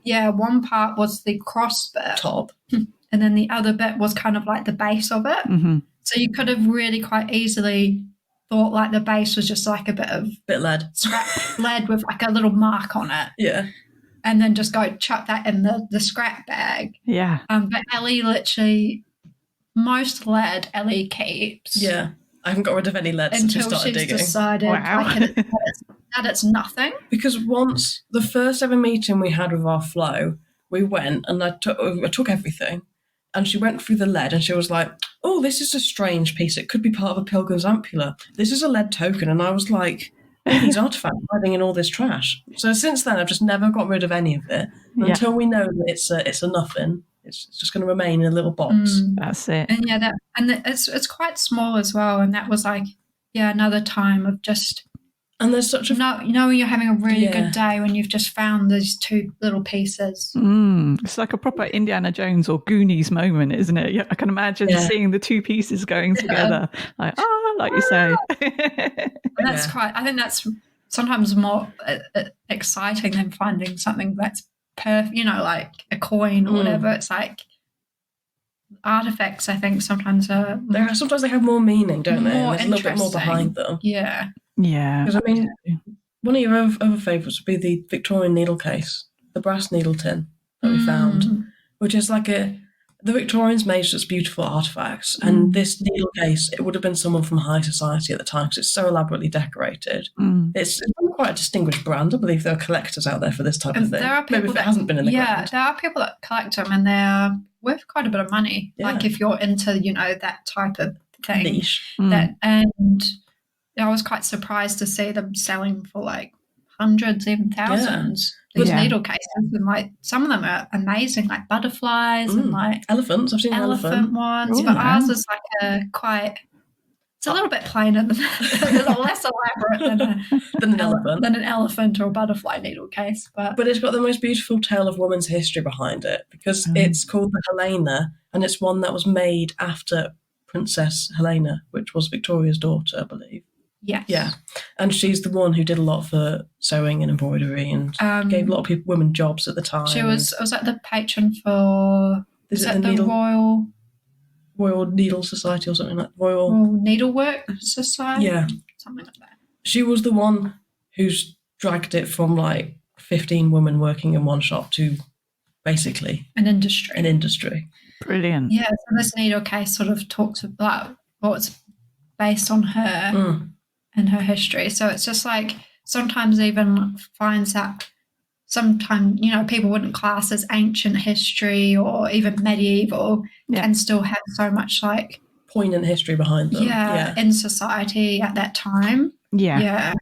Yeah, one part was the cross bit. Top. And then the other bit was kind of like the base of it. Mm-hmm. So you could have really quite easily thought like the base was just like a bit of lead. Scrap lead with like a little mark on it. Yeah. And then just go chuck that in the scrap bag. Yeah. But Ellie literally, most lead Ellie keeps. Yeah. I haven't got rid of any lead since we started digging. Until she's decided that it's nothing. Because once, the first ever meeting we had with our flow, we went and I took everything. And she went through the lead and she was like, oh, this is a strange piece. It could be part of a pilgrim's ampulla. This is a lead token. And I was like, all these artifacts hiding in all this trash. So since then, I've just never got rid of any of it until we know that it's a nothing. It's just going to remain in a little box. That's it. And it's quite small as well. And that was like, another time of just. And there's such a... when you're having a really good day when you've just found these two little pieces. It's like a proper Indiana Jones or Goonies moment, isn't it? I can imagine seeing the two pieces going together. Like, like you say. That's quite... I think that's sometimes more exciting than finding something that's perfect, like a coin or whatever. It's like... Artifacts, I think, sometimes are... Sometimes they have more meaning, don't they? More and there's a little bit more behind them. Yeah. Yeah. Because, I mean, one of your other favourites would be the Victorian needle case, the brass needle tin that we found, which is like the Victorians made such beautiful artefacts. And this needle case, it would have been someone from high society at the time because it's so elaborately decorated. It's quite a distinguished brand. I believe there are collectors out there for this type of thing. There are people Maybe if it hasn't been in the ground. There are people that collect them and they're worth quite a bit of money. Yeah. Like if you're into, that type of thing. Niche. And I was quite surprised to see them selling for like hundreds, even thousands. These needle cases, and like some of them are amazing, like butterflies and like elephants. I've seen elephant ones, but ours is like it's a little bit plainer than a little less elaborate than an elephant or a butterfly needle case. But it's got the most beautiful tale of women's history behind it because it's called the Helena, and it's one that was made after Princess Helena, which was Victoria's daughter, I believe. Yes. Yeah. And she's the one who did a lot for sewing and embroidery and gave a lot of women jobs at the time. She was like the patron for the Royal Needle Society or something like that. Royal Needlework Society? Yeah. Something like that. She was the one who's dragged it from like 15 women working in one shop to basically an industry. Brilliant. Yeah, so this needle case sort of talks about what's based on her and her history. So it's just like sometimes even finds that sometimes, people wouldn't class as ancient history or even medieval and still have so much like poignant history behind them. In society at that time. Yeah,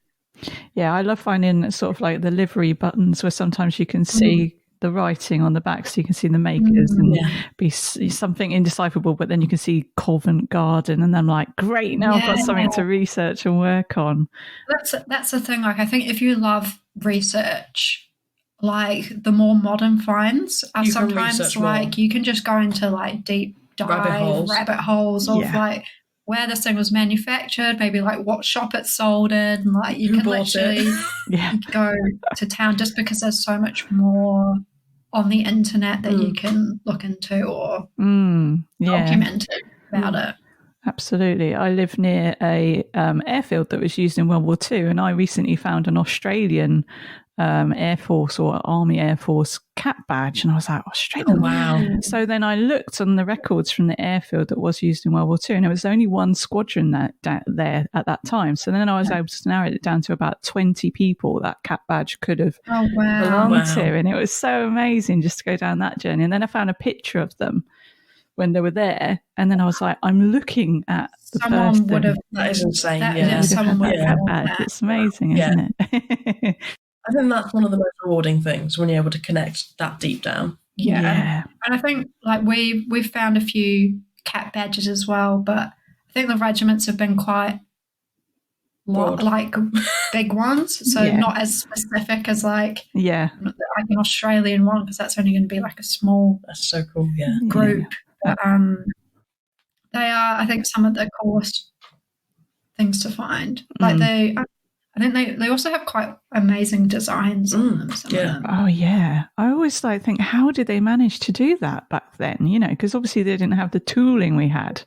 I love finding sort of like the livery buttons where sometimes you can see the writing on the back, so you can see the makers and be something indecipherable, but then you can see Covent Garden, and I'm like, great, now I've got something to research and work on. That's the thing. Like, I think if you love research, like the more modern finds are sometimes like you can just go into like deep dive rabbit holes of like where this thing was manufactured, maybe like what shop it's sold in, like you Who can bought it? literally go to town just because there's so much more on the internet that you can look into or document about it. Absolutely. I live near a airfield that was used in World War II, and I recently found an Australian Air Force or Army Air Force cap badge, and I was like, Australia. Oh, wow. So then I looked on the records from the airfield that was used in World War II, and there was only one squadron there at that time. So then I was able to narrow it down to about 20 people that cap badge could have belonged to, and it was so amazing just to go down that journey. And then I found a picture of them when they were there, and then I was like, I'm looking at the someone would have. That is insane. Someone would have. It's amazing, isn't it? I think that's one of the most rewarding things when you're able to connect that deep down. Yeah. And I think like we've found a few cap badges as well, but I think the regiments have been quite like big ones, so not as specific as like an Australian one, because that's only going to be like a small. That's so cool. Group. But, they are, I think, some of the coolest things to find. Like I think they also have quite amazing designs on them. Some of them. Oh yeah, I always think, how did they manage to do that back then? Because obviously they didn't have the tooling we had,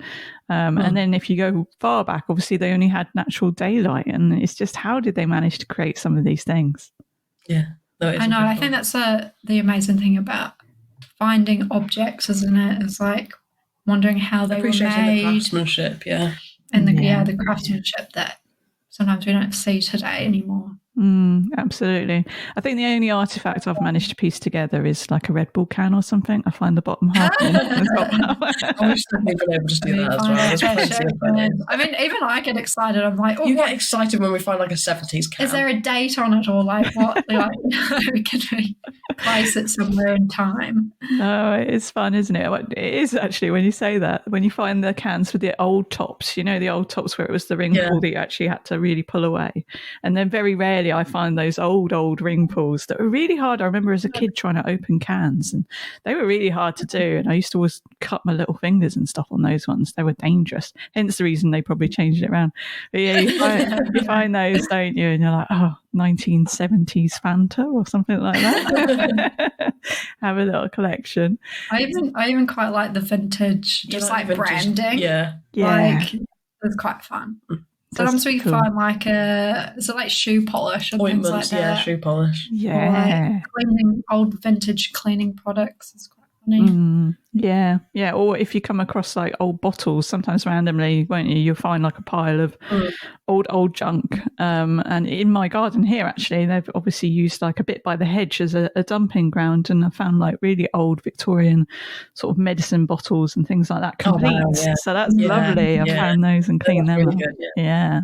and then if you go far back, obviously they only had natural daylight, and it's just how did they manage to create some of these things? Yeah, I know. I think that's the amazing thing about finding objects, isn't it? It's like wondering how they were made, the craftsmanship, and the craftsmanship that sometimes we don't see today anymore. Absolutely. I think the only artifact I've managed to piece together is like a Red Bull can or something. I find the bottom half. I wish they'd been able to do that as well. There's plenty of them. I mean, even I get excited. I'm like, you get excited when we find like a 70s can. Is there a date on it, or like what? Like, can we place it somewhere in time? No, it's fun, isn't it? It is actually, when you say that, when you find the cans with the old tops, the old tops where it was the ring pull that you actually had to really pull away. And then very rarely I find those old ring pulls that were really hard. I remember as a kid trying to open cans, and they were really hard to do. And I used to always cut my little fingers and stuff on those ones. They were dangerous. Hence the reason they probably changed it around. But yeah, you find those, don't you? And you're like, 1970s Fanta or something like that. Have a little collection. I even quite like the vintage, just like vintage branding. Yeah. Like, it's quite fun. Sometimes we find like shoe polish and things like that. Yeah, shoe polish. Yeah. Or cleaning old vintage cleaning products is quite funny. Yeah. Or if you come across like old bottles, sometimes randomly, won't you? You'll find like a pile of old junk. And in my garden here, actually, they've obviously used like a bit by the hedge as a dumping ground, and I found like really old Victorian sort of medicine bottles and things like that complete. Oh, wow, so that's lovely. I found those and cleaned them really up. Good, yeah.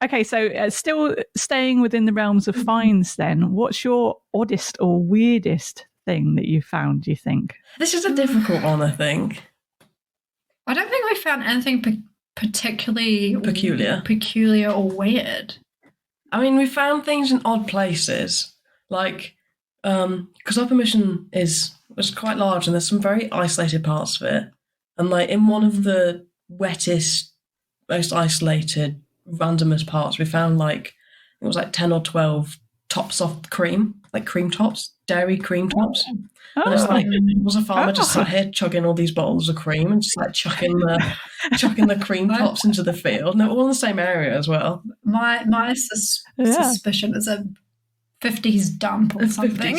Okay, so still staying within the realms of finds then, what's your oddest or weirdest thing that you found, do you think? This is a difficult one, I think. I don't think we found anything particularly peculiar or weird. I mean, we found things in odd places, like because Upper Mission was quite large, and there's some very isolated parts of it. And like in one of the wettest, most isolated, randomest parts, we found like it was like 10 or 12 tops of cream, like cream tops, dairy cream tops. And it's like, was a farmer just sat here chugging all these bottles of cream and just like chucking the cream tops into the field, and they're all in the same area as well. My suspicion is a 50s dump or something.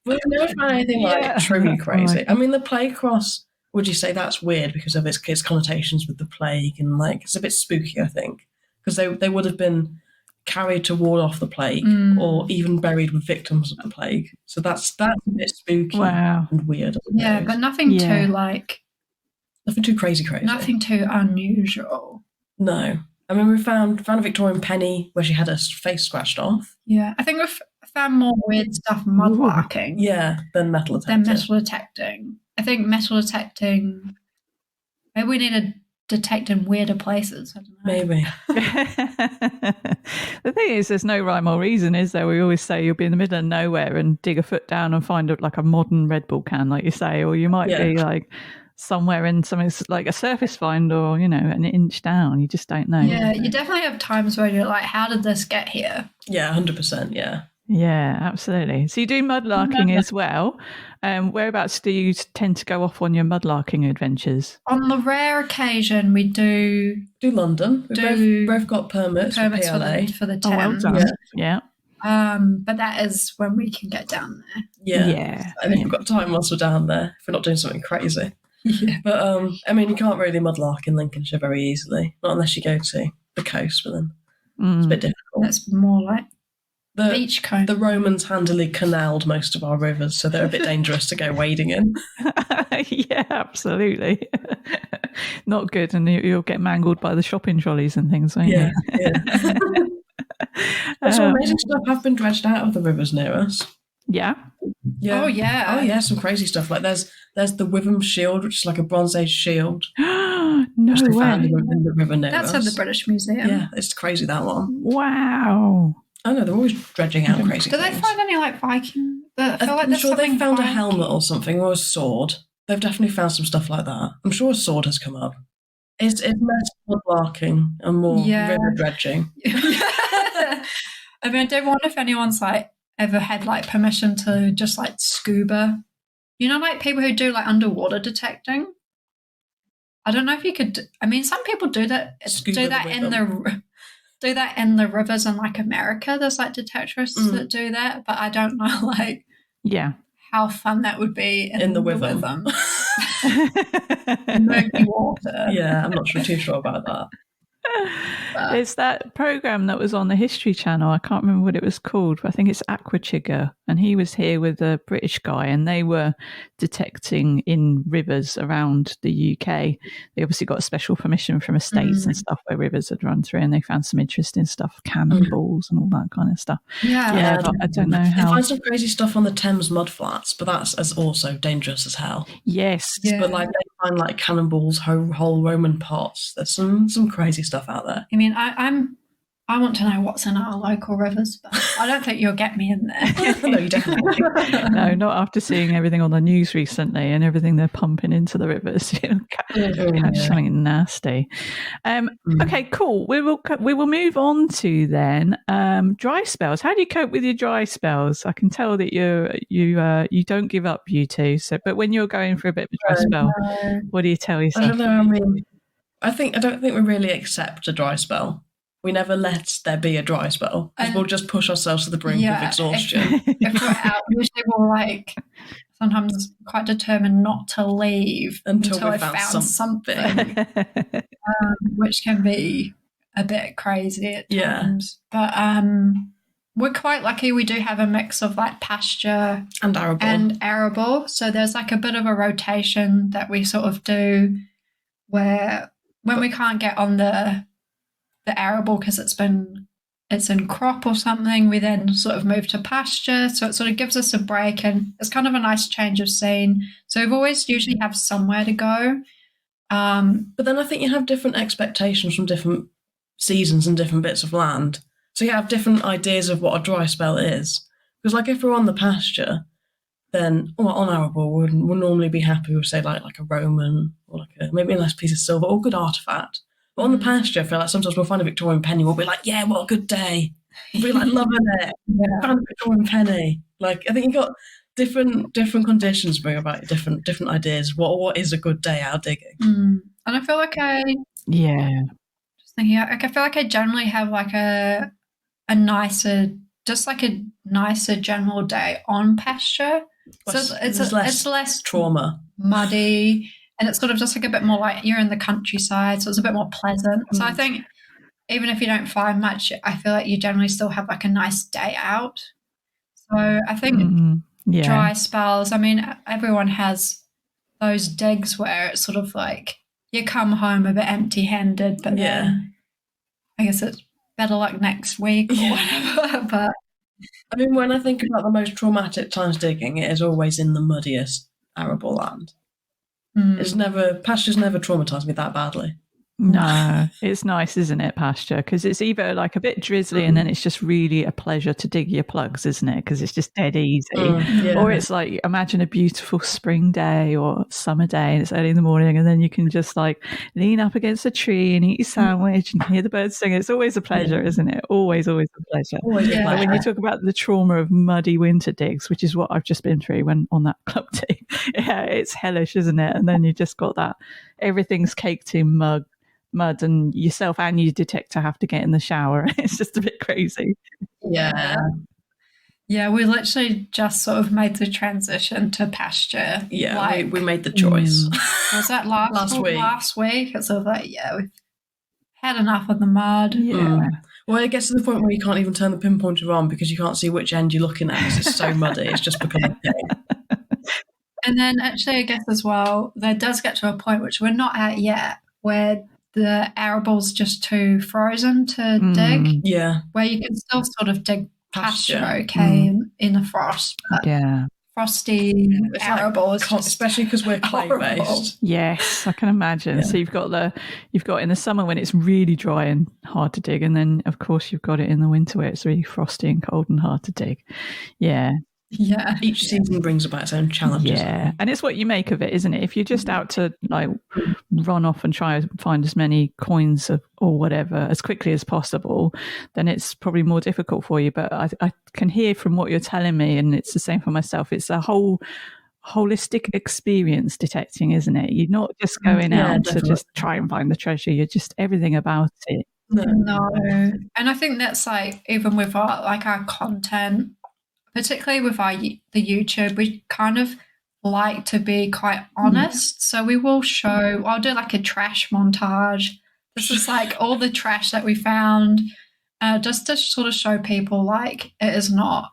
We've never found anything like truly crazy. I mean, the plague cross, would you say that's weird because of its connotations with the plague, and like it's a bit spooky, I think, because they would have been carried to ward off the plague or even buried with victims of the plague. So that's a bit spooky and weird. Yeah, but nothing too nothing too crazy. Nothing too unusual. No. I mean, we found a Victorian penny where she had her face scratched off. Yeah, I think we've found more weird stuff mudlarking. Yeah, than metal detecting. I think metal detecting, maybe we need to detect in weirder places. I don't know. Maybe. The thing is, there's no rhyme or reason, is there? We always say you'll be in the middle of nowhere and dig a foot down and find like a modern Red Bull can, like you say, or you might be like somewhere and something's like a surface find or, an inch down. You just don't know. Yeah, you definitely have times where you're like, how did this get here? Yeah, 100%, yeah. Yeah, absolutely. So you do mudlarking as well. Whereabouts do you tend to go off on your mudlarking adventures? On the rare occasion, we do London. We've both got permits for PLA. for the Oh, well Thames. done. Yeah. But that is when we can get down there. Yeah. And if we've got time whilst we're down there, if we're not doing something crazy. Yeah. But, you can't really mudlark in Lincolnshire very easily, not unless you go to the coast, but then it's a bit difficult. That's more like beach coast. The Romans handily canaled most of our rivers, so they're a bit dangerous to go wading in. Yeah, absolutely. Not good, and you'll get mangled by the shopping trolleys and things, won't you? Yeah. Some amazing stuff have been dredged out of the rivers near us. Yeah. Yeah. Oh yeah. Oh yeah, some crazy stuff. Like there's the Witham Shield, which is like a Bronze Age shield. No They way. found in the river near That's us. in the British Museum. Yeah, it's crazy, that one. Wow. I know, they're always dredging out crazy Do things. they find any like Viking? I feel like I'm there's sure they something found a Viking. helmet or something, or a sword. They've definitely found some stuff like that. I'm sure a sword has come up. It's less mudlarking and more river dredging. I mean, I do wonder if anyone's like ever had like permission to just like scuba. Like people who do like underwater detecting. I don't know if you could. I mean, some people do that. Do that in the rivers in like America. There's like detectorists that do that, but I don't know like how fun that would be in the Witham. Murky water. Yeah, I'm not too sure about that. There's that program that was on the History Channel. I can't remember what it was called, but I think it's Aquachigger, and he was here with a British guy, and they were detecting in rivers around the UK. They obviously got a special permission from estates and stuff where rivers had run through, and they found some interesting stuff, cannonballs and all that kind of stuff. Yeah, but I don't know how. They find some crazy stuff on the Thames mudflats, but that's also dangerous as hell. Yes, but like they find like cannonballs, whole Roman pots. There's some crazy stuff out there. I mean, I want to know what's in our local rivers, but I don't think you'll get me in there. No, you definitely won't. No, not after seeing everything on the news recently and everything they're pumping into the rivers. Catch something nasty. Okay, cool. We will move on to then dry spells. How do you cope with your dry spells? I can tell that you don't give up, you two. So, but when you're going for a bit of a dry spell, what do you tell yourself? I don't know. I mean, I don't think we really accept a dry spell. We never let there be a dry spell because we'll just push ourselves to the brink of exhaustion. If we're out, usually we'll like sometimes quite determined not to leave until I found something. Which can be a bit crazy at times. But we're quite lucky. We do have a mix of like pasture and arable. So there's like a bit of a rotation that we sort of do where when we can't get on the arable because it's in crop or something, we then sort of move to pasture. So it sort of gives us a break and it's kind of a nice change of scene. So we've always usually have somewhere to go. But then I think you have different expectations from different seasons and different bits of land. So you have different ideas of what a dry spell is. Because like if we're on the pasture, then on arable we'll normally be happy with say like a Roman or like maybe a nice piece of silver or good artifact. But on the pasture, I feel like sometimes we'll find a Victorian penny. We'll be like, yeah, what a good day. We'll be like loving it. Found a Victorian penny. Like I think you've got different conditions bring about different ideas. What is a good day out digging? And I feel like just thinking. I feel like I generally have like a nicer general day on pasture. So it's less trauma, muddy. And it's sort of just like a bit more like you're in the countryside, so it's a bit more pleasant. So I think even if you don't find much, I feel like you generally still have like a nice day out. So I think dry spells, I mean, everyone has those digs where it's sort of like you come home a bit empty-handed, but then I guess it's better luck next week or whatever. But I mean, when I think about the most traumatic times digging, it is always in the muddiest arable land. Pasture's never traumatized me that badly. No, it's nice, isn't it, pasture? Because it's either like a bit drizzly and then it's just really a pleasure to dig your plugs, isn't it? Because it's just dead easy. Or it's like, imagine a beautiful spring day or summer day and it's early in the morning and then you can just like lean up against a tree and eat your sandwich and hear the birds sing. It's always a pleasure, isn't it? Always a pleasure. Always a pleasure. But when you talk about the trauma of muddy winter digs, which is what I've just been through when on that club dig, yeah, it's hellish, isn't it? And then you just got that, everything's caked in mud and yourself and your detector have to get in the shower. It's just a bit crazy. Yeah, we literally just sort of made the transition to pasture. Yeah, like, we made the choice. Was that last week? Last week. It's sort of like, yeah, we've had enough of the mud. Yeah. Well, it gets to the point where you can't even turn the pinpointer on because you can't see which end you're looking at because it's so muddy. It's just become a thing. And then actually, I guess as well, there does get to a point which we're not at yet where the arable's just too frozen to dig. Yeah. Where you can still sort of dig pasture in the frost. But frosty arable is just especially because we're clay-based. Yes, I can imagine. So you've got in the summer when it's really dry and hard to dig, and then of course you've got it in the winter where it's really frosty and cold and hard to dig. Yeah. Yeah. Each season brings about its own challenges. Yeah. And it's what you make of it, isn't it? If you're just out to like run off and try and find as many coins or whatever as quickly as possible, then it's probably more difficult for you. But I can hear from what you're telling me, and it's the same for myself. It's a whole holistic experience detecting, isn't it? You're not just going out to just try and find the treasure. You're just everything about it. No. And I think that's like, even with our content, particularly with the YouTube, we kind of like to be quite honest. So we will I'll do like a trash montage. This is like all the trash that we found, just to sort of show people like it is not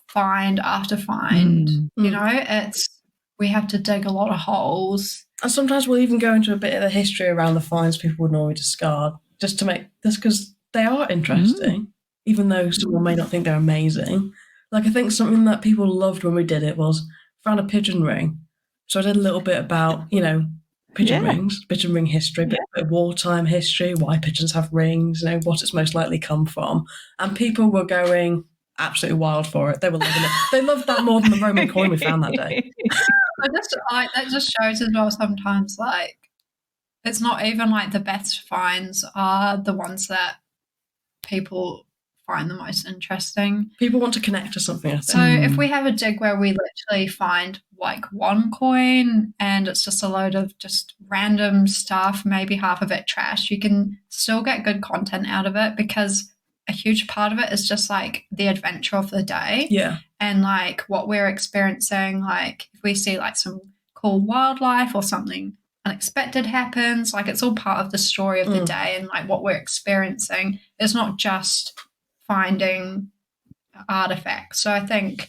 find after find. You know, we have to dig a lot of holes. And sometimes we'll even go into a bit of the history around the finds people would normally discard, just to make this, because they are interesting, even though someone may not think they're amazing. Like, I think something that people loved when we did it was found a pigeon ring. So I did a little bit about, pigeon rings, pigeon ring history, a bit of wartime history, why pigeons have rings, what it's most likely come from. And people were going absolutely wild for it. They were loving it. They loved that more than the Roman coin we found that day. That just shows as well sometimes, like, it's not even like the best finds are the ones that people find the most interesting. People want to connect to something, I think. So if we have a dig where we literally find like one coin and it's just a load of just random stuff, maybe half of it trash, you can still get good content out of it because a huge part of it is just like the adventure of the day. Yeah. And like what we're experiencing, like if we see like some cool wildlife or something unexpected happens, like it's all part of the story of the day and like what we're experiencing. It's not just finding artifacts. So I think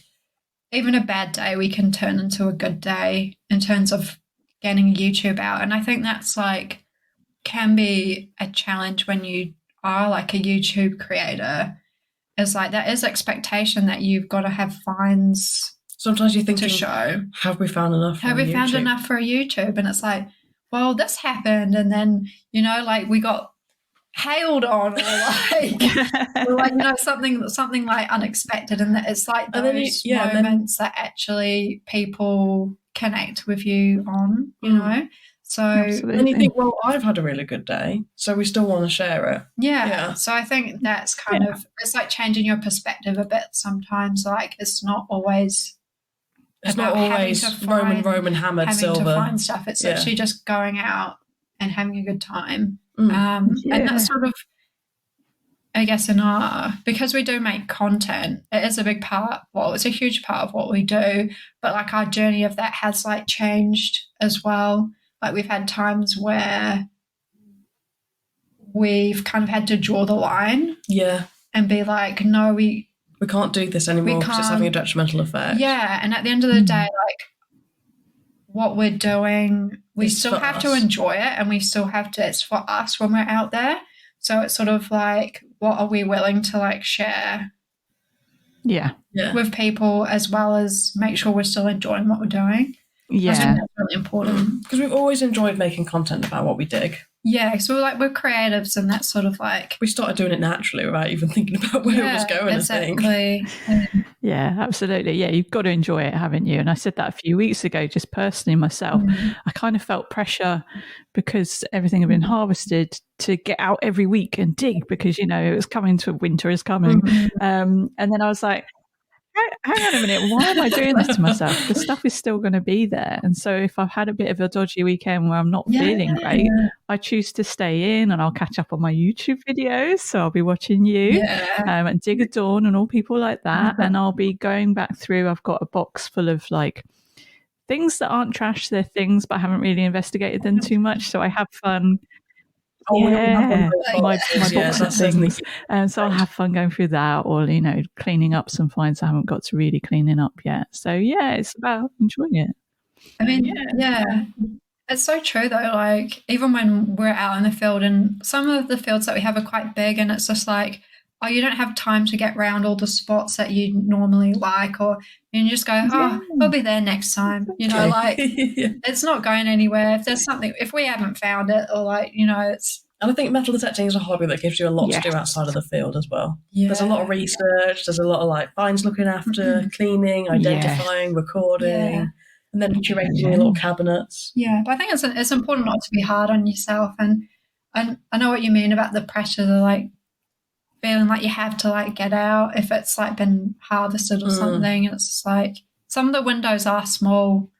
even a bad day we can turn into a good day in terms of getting YouTube out. And I think that's like can be a challenge when you are like a YouTube creator, is like that is expectation that you've got to have finds. Sometimes you think to show, have we found enough for a YouTube? And it's like, well, this happened, and then like we got hailed on, or like something like unexpected, and that it's like those moments that actually people connect with you on, So Absolutely. Then you think, well, I've had a really good day, so we still want to share it. Yeah. So I think that's kind of, it's like changing your perspective a bit sometimes. Like it's not always Roman hammered silver. Having to find stuff. It's actually just going out and having a good time. And that's sort of, I guess, because we do make content, it is a big part. Well, it's a huge part of what we do, but like our journey of that has like changed as well. Like we've had times where we've kind of had to draw the line. Yeah. And be like, no, we can't do this anymore because it's having a detrimental effect. Yeah. And at the end of the day, like what we're doing, we still have to enjoy it, and we still have to, it's for us when we're out there. So it's sort of like, what are we willing to like share with people, as well as make sure we're still enjoying what we're doing. Yeah. I think that's really important. Because we've always enjoyed making content about what we dig. Yeah, so we're creatives, and that's sort of like we started doing it naturally, right? Even thinking about where it was going, exactly. I think. Yeah, absolutely. Yeah, you've got to enjoy it, haven't you? And I said that a few weeks ago, just personally myself. I kind of felt pressure because everything had been harvested to get out every week and dig because, you know, it was coming to winter is coming. And then I was like, hang on a minute, why am I doing this to myself? The stuff is still going to be there. And so if I've had a bit of a dodgy weekend where I'm not feeling great, I choose to stay in and I'll catch up on my YouTube videos. So I'll be watching you and Dig a Dawn and all people like that. And I'll be going back through. I've got a box full of like things that aren't trash. They're things, but I haven't really investigated them too much. So I have fun. My box of things. So I'll have fun going through that, or, you know, cleaning up some finds I haven't got to really cleaning up yet. So yeah, it's about enjoying it. I mean, it's so true though. Like, even when we're out in the field, and some of the fields that we have are quite big, and it's just like, oh, you don't have time to get round all the spots that you normally like, or you just go, oh, we'll be there next time. You know, like it's not going anywhere. If there's something, if we haven't found it, or like, you know, it's. And I think metal detecting is a hobby that gives you a lot to do outside of the field as well. There's a lot of research. There's a lot of like finds looking after, cleaning, identifying, recording. And then curating your little cabinets. Yeah, but I think it's important not to be hard on yourself. And I know what you mean about the pressure of like feeling like you have to like get out if it's like been harvested or something. It's just like some of the windows are small,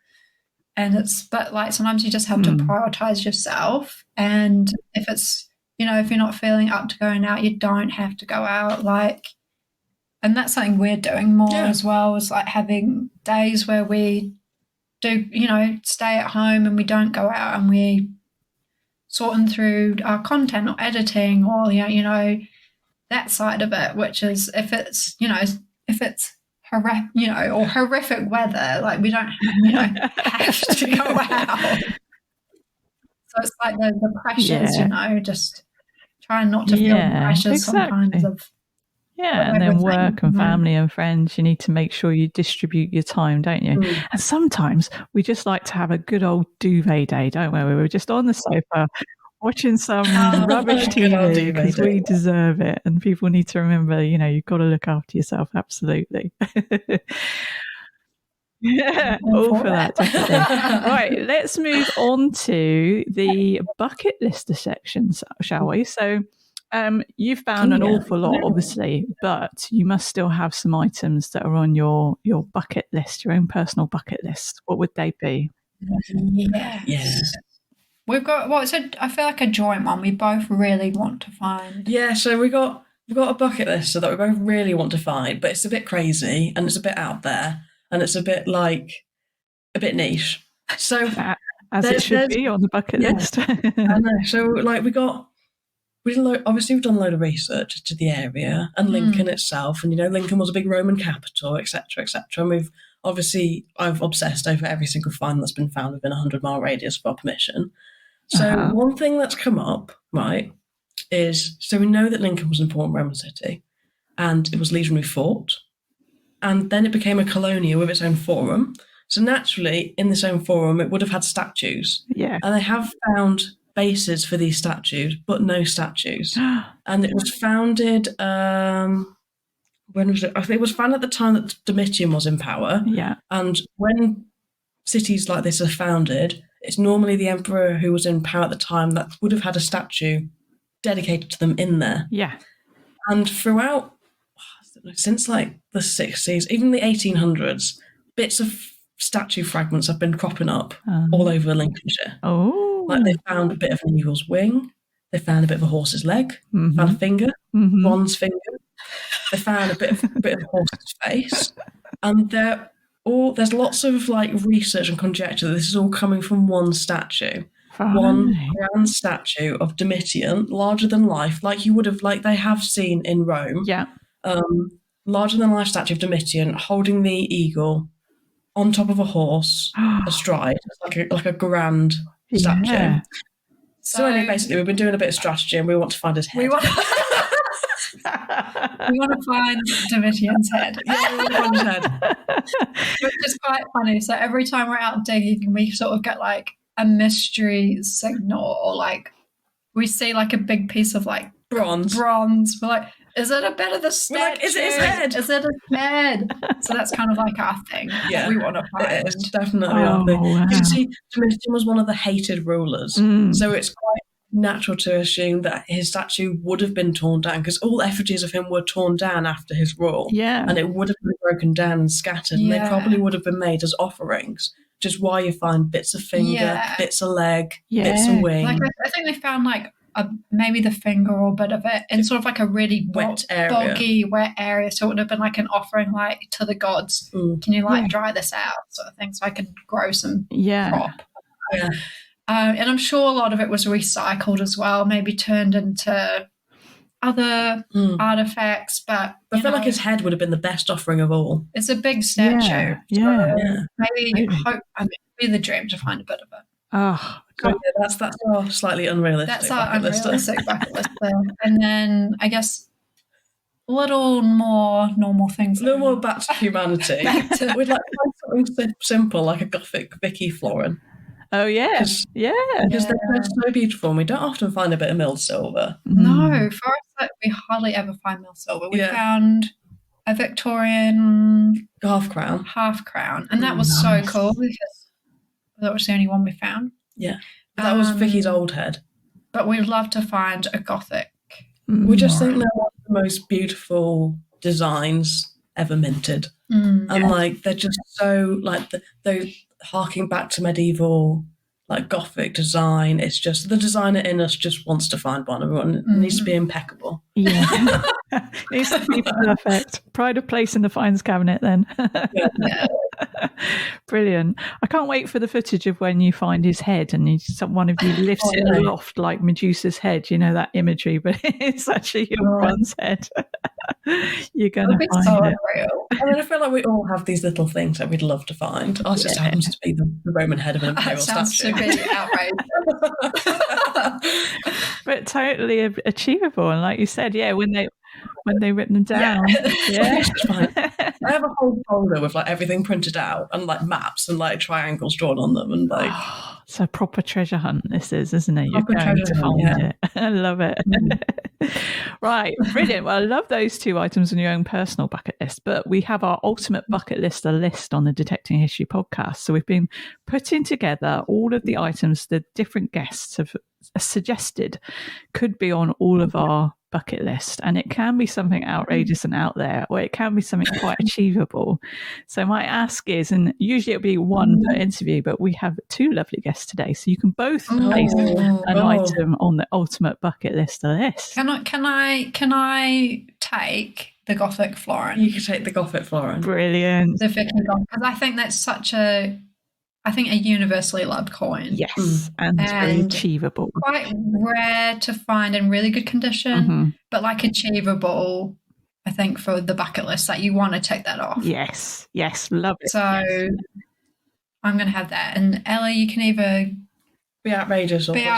but like sometimes you just have to prioritize yourself. And if it's, you know, if you're not feeling up to going out, you don't have to go out. Like, and that's something we're doing more as well, is like having days where we do, you know, stay at home and we don't go out, and we sorting through our content or editing, or you know that side of it, which is if it's, you know, if it's horrific weather, like we don't, you know, have to go out. So it's like the pressures, you know, just trying not to feel the pressures sometimes of. Yeah, and then work and family and friends, you need to make sure you distribute your time, don't you? And sometimes we just like to have a good old duvet day, don't we? We were just on the sofa watching some rubbish TV because we deserve it. And people need to remember, you know, you've got to look after yourself, absolutely. Yeah, all for that, definitely. Right, let's move on to the bucket lister section, shall we? So you've found an awful lot, obviously, but you must still have some items that are on your bucket list, your own personal bucket list. What would they be? Yes. We've got, I feel like a joint one we both really want to find. Yeah, so we've got a bucket list that we both really want to find, but it's a bit crazy and it's a bit out there and it's a bit niche. So as it should be on the bucket list. I know. So like we've done a load of research into the area and Lincoln itself, and you know, Lincoln was a big Roman capital, etc., and I've obsessed over every single find that's been found within a 100-mile radius of our permission. So one thing that's come up, right, is, so we know that Lincoln was an important Roman city and it was legionary fort, and then it became a colonia with its own forum. So naturally, in this own forum, it would have had statues. Yeah. And they have found bases for these statues, but no statues. And it was founded, when was it? I think it was founded at the time that Domitian was in power. Yeah. And when cities like this are founded, it's normally the emperor who was in power at the time that would have had a statue dedicated to them in there. Yeah. And throughout, since like the 60s, even the 1800s, bits of statue fragments have been cropping up all over Lincolnshire. Oh. Like they found a bit of an eagle's wing, they found a bit of a horse's leg, found a finger, bronze finger, they found a bit of a horse's face, and there's lots of like research and conjecture that this is all coming from one statue. One grand statue of Domitian, larger than life, like you would have, like they have seen in Rome. Yeah. Larger than life statue of Domitian holding the eagle on top of a horse, astride, like a grand statue. Yeah. So anyway, basically, we've been doing a bit of strategy, and we want to find his head. We want to find Domitian's head. Yeah, we want to find his head. Which is quite funny. So every time we're out digging, we sort of get like a mystery signal or like we see like a big piece of like Bronze. We're like, is it a bit of the statue? We're like, is it his head? Is it his head? So that's kind of like our thing. Yeah, we want to find. It's definitely our thing. wow. You see, Domitian was one of the hated rulers, so it's quite natural to assume that his statue would have been torn down, because all effigies of him were torn down after his rule, Yeah. and it would have been broken down and scattered, and they probably would have been made as offerings, which is why you find bits of finger, bits of leg, bits of wing. Like I think they found like maybe the finger or a bit of it in sort of like a really wet boggy, wet area. So it would have been like an offering, like to the gods. Can you like dry this out, sort of thing, so I could grow some crop. Yeah. And I'm sure a lot of it was recycled as well, maybe turned into other artifacts. But I feel like his head would have been the best offering of all. It's a big statue. Yeah. Maybe hope. I mean, it'd be the dream to find a bit of it. Oh, so that's our slightly unrealistic. That's our bucket list. unrealistic bucket list. And then I guess a little more normal things. A little more back to humanity. We'd like to find something simple, like a Gothic Vicky florin. Oh yeah, because they're so beautiful, and we don't often find a bit of milled silver. No, for us, we hardly ever find milled silver. We found a Victorian half crown, and that was so cool because that was the only one we found. Yeah, that was Vicky's old head. But we'd love to find a Gothic. We just think they're one of the most beautiful designs ever minted, and like they're just so like they're harking back to medieval like Gothic design. It's just the designer in us just wants to find one. Everyone needs to be impeccable. Yeah, needs to be perfect. Pride of place in the finds cabinet. Then, brilliant. I can't wait for the footage of when you find his head and one of you lifts it aloft like Medusa's head. You know that imagery, but it's actually your one's head. You're gonna find so it. Unreal. I mean, I feel like we all have these little things that we'd love to find. Ours just happens to be the Roman head of an imperial statue. To be outrageous. But totally achievable. And like you said, when they written them down, I have a whole folder with like everything printed out and like maps and like triangles drawn on them, and like it's a proper treasure hunt. This is, isn't it? You're proper going to treasure find hunt, it. I love it. Right, brilliant. Well, I love those two items on your own personal bucket list, but we have our ultimate bucket lister list on the Detecting History podcast. So we've been putting together all of the items the different guests have suggested could be on all of our bucket list, and it can be something outrageous and out there, or it can be something quite achievable. So my ask is, and usually it'll be one per interview, but we have two lovely guests today, so you can both place an item on the ultimate bucket list list. Can I take the Gothic florin? You could take the Gothic florin. Brilliant. The Vicky Gothic, because I think that's a universally loved coin. Yes, and very achievable. Quite rare to find in really good condition, but like achievable, I think, for the bucket list, that you want to take that off. Yes, love it. So I'm going to have that. And Ellie, you can either be outrageous or something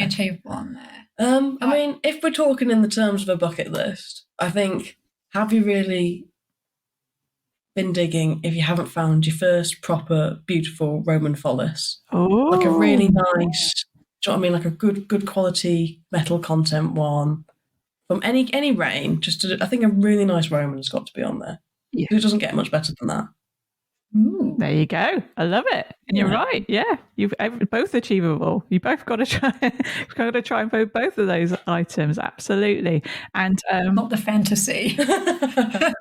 achievable on there. I mean, if we're talking in the terms of a bucket list, I think, have you really been digging if you haven't found your first proper beautiful Roman phallus? Like a really nice, do you know what I mean, like a good quality metal content one from any reign. I think a really nice Roman has got to be on there. It doesn't get much better than that. Ooh. There you go. I love it. And you're right. Yeah, you've both achievable. You both got to try and vote both of those items. Absolutely. And not the fantasy. I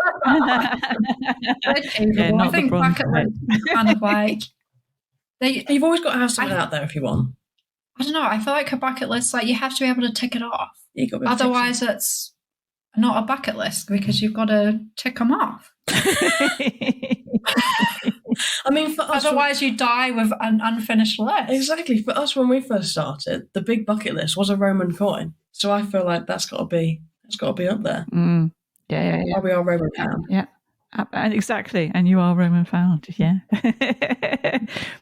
think bucket list is kind of like you've always got to have something out there if you want. I don't know. I feel like a bucket list, like you have to be able to tick it off. Otherwise, it's not a bucket list because you've got to tick them off. I mean, for us, otherwise you die with an unfinished list. Exactly. For us, when we first started, the big bucket list was a Roman coin. So I feel like that's got to be up there. Yeah. While we are Roman found. Yeah. And exactly, and you are Roman found, yeah.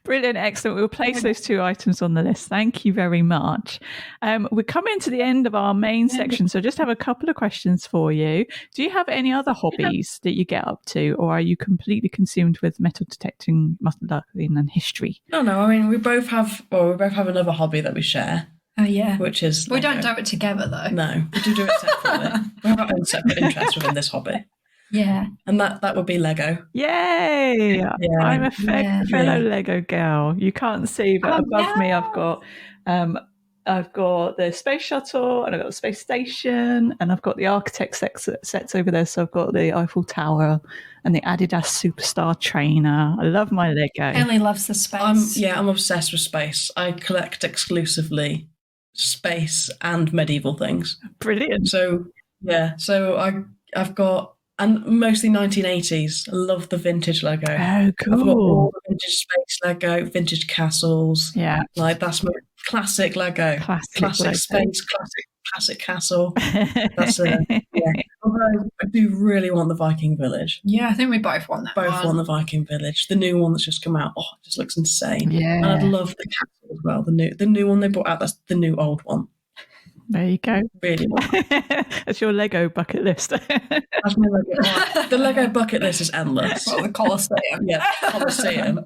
Brilliant, excellent. We'll place those two items on the list. Thank you very much. We're coming to the end of our main section, so just have a couple of questions for you. Do you have any other hobbies that you get up to, or are you completely consumed with metal detecting, and history? No. I mean, we both have another hobby that we share. Oh, yeah. which is We Lego. don't do it together, though. No, we do it separately. We have our own separate interests within this hobby. Yeah. And that would be Lego. Yay! Yeah. I'm a fellow Yeah. Lego girl. You can't see, but above me I've got the space shuttle, and I've got the space station, and I've got the architect sets over there. So I've got the Eiffel Tower and the Adidas Superstar trainer. I love my Lego. Ellie loves the space. I'm obsessed with space. I collect exclusively space and medieval things. Brilliant. So I've got, and mostly 1980s. I love the vintage Lego. Oh, cool. I've got all the vintage space Lego, vintage castles. Yeah. Like, that's my classic Lego. Classic Lego. space, classic castle. That's yeah. Although I do really want the Viking Village. Yeah, I think we both want that. Both want the Viking Village. The new one that's just come out. Oh, it just looks insane. Yeah. And I'd love the castle as well. The new one they brought out, that's the new old one. There you go. Really want it. That's your Lego bucket list. That's my Lego. The Lego bucket list is endless. Well, the Colosseum. Yeah, Colosseum.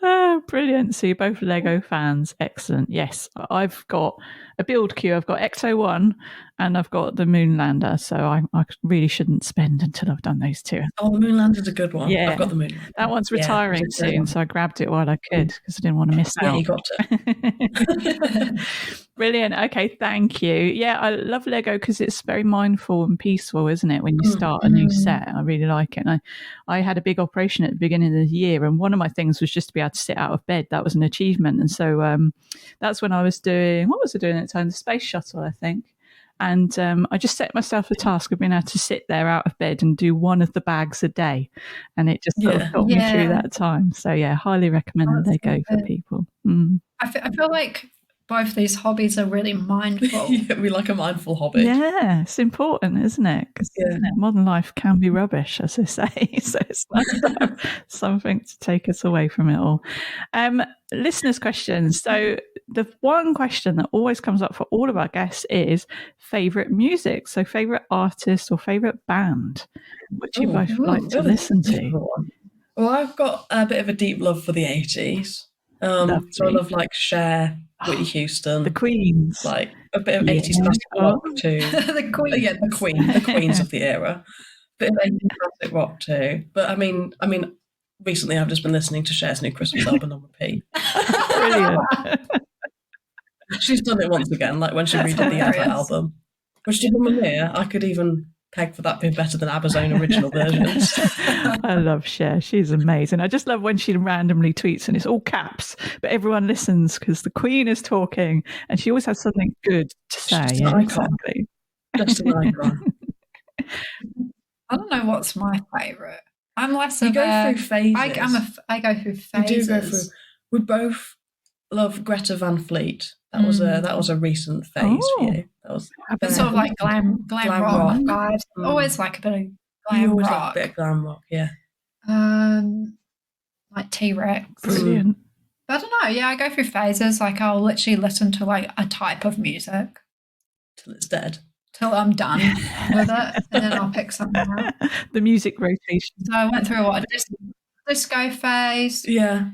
Oh, brilliant. So you're both Lego fans. Excellent. Yes, I've got a build queue. I've got X-01 and I've got the Moonlander. So I really shouldn't spend until I've done those two. Oh, the Moonlander's a good one. Yeah. I've got the Moonlander. That one's retiring soon, so I grabbed it while I could because I didn't want to miss out. Yeah, you got to. Brilliant. Okay, thank you. Yeah, I love Lego because it's very mindful and peaceful, isn't it? When you start a new set, I really like it. And I had a big operation at the beginning of the year, and one of my things was just to be able to sit out of bed. That was an achievement. And so that's when I was doing, what was I doing at the time? The space shuttle, I think. And I just set myself a task of being able to sit there out of bed and do one of the bags a day. And it just sort of got me through that time. So, yeah, highly recommend Lego for people. I feel like both these hobbies are really mindful. Yeah, we like a mindful hobby. Yeah, it's important, isn't it? Because modern life can be rubbish, as they say. So it's nice to have something to take us away from it all. Listeners' questions. So the one question that always comes up for all of our guests is favourite music. So favourite artist or favourite band, which you both like to listen to. Well, I've got a bit of a deep love for the 80s. So I love like Cher, Whitney Houston, the Queens, like a bit of 80s classic rock too. The Queen. Yeah, the Queens of the era. Bit of 80s classic rock too. But I mean, recently I've just been listening to Cher's new Christmas album on repeat. Brilliant. She's done it once again, like when she redid the ABBA album, which did Mamma Mia. I could even peg for that being better than ABBA's own original versions. I love Cher. She's amazing. I just love when she randomly tweets and it's all caps, but everyone listens because the Queen is talking and she always has something good to say. Yeah, exactly. Just an icon. I don't know what's my favourite. I'm less you of go through phases. I go through phases. You do go through. We both love Greta Van Fleet. That was a recent phase for you. That was sort of like glam rock vibes. Always like a bit of glam rock. Like a bit of glam rock, yeah. Like T-Rex. Brilliant. But I don't know. Yeah, I go through phases. Like I'll literally listen to like a type of music till it's dead. Till I'm done with it, and then I'll pick something out. The music rotation. So I went through a disco phase. Yeah.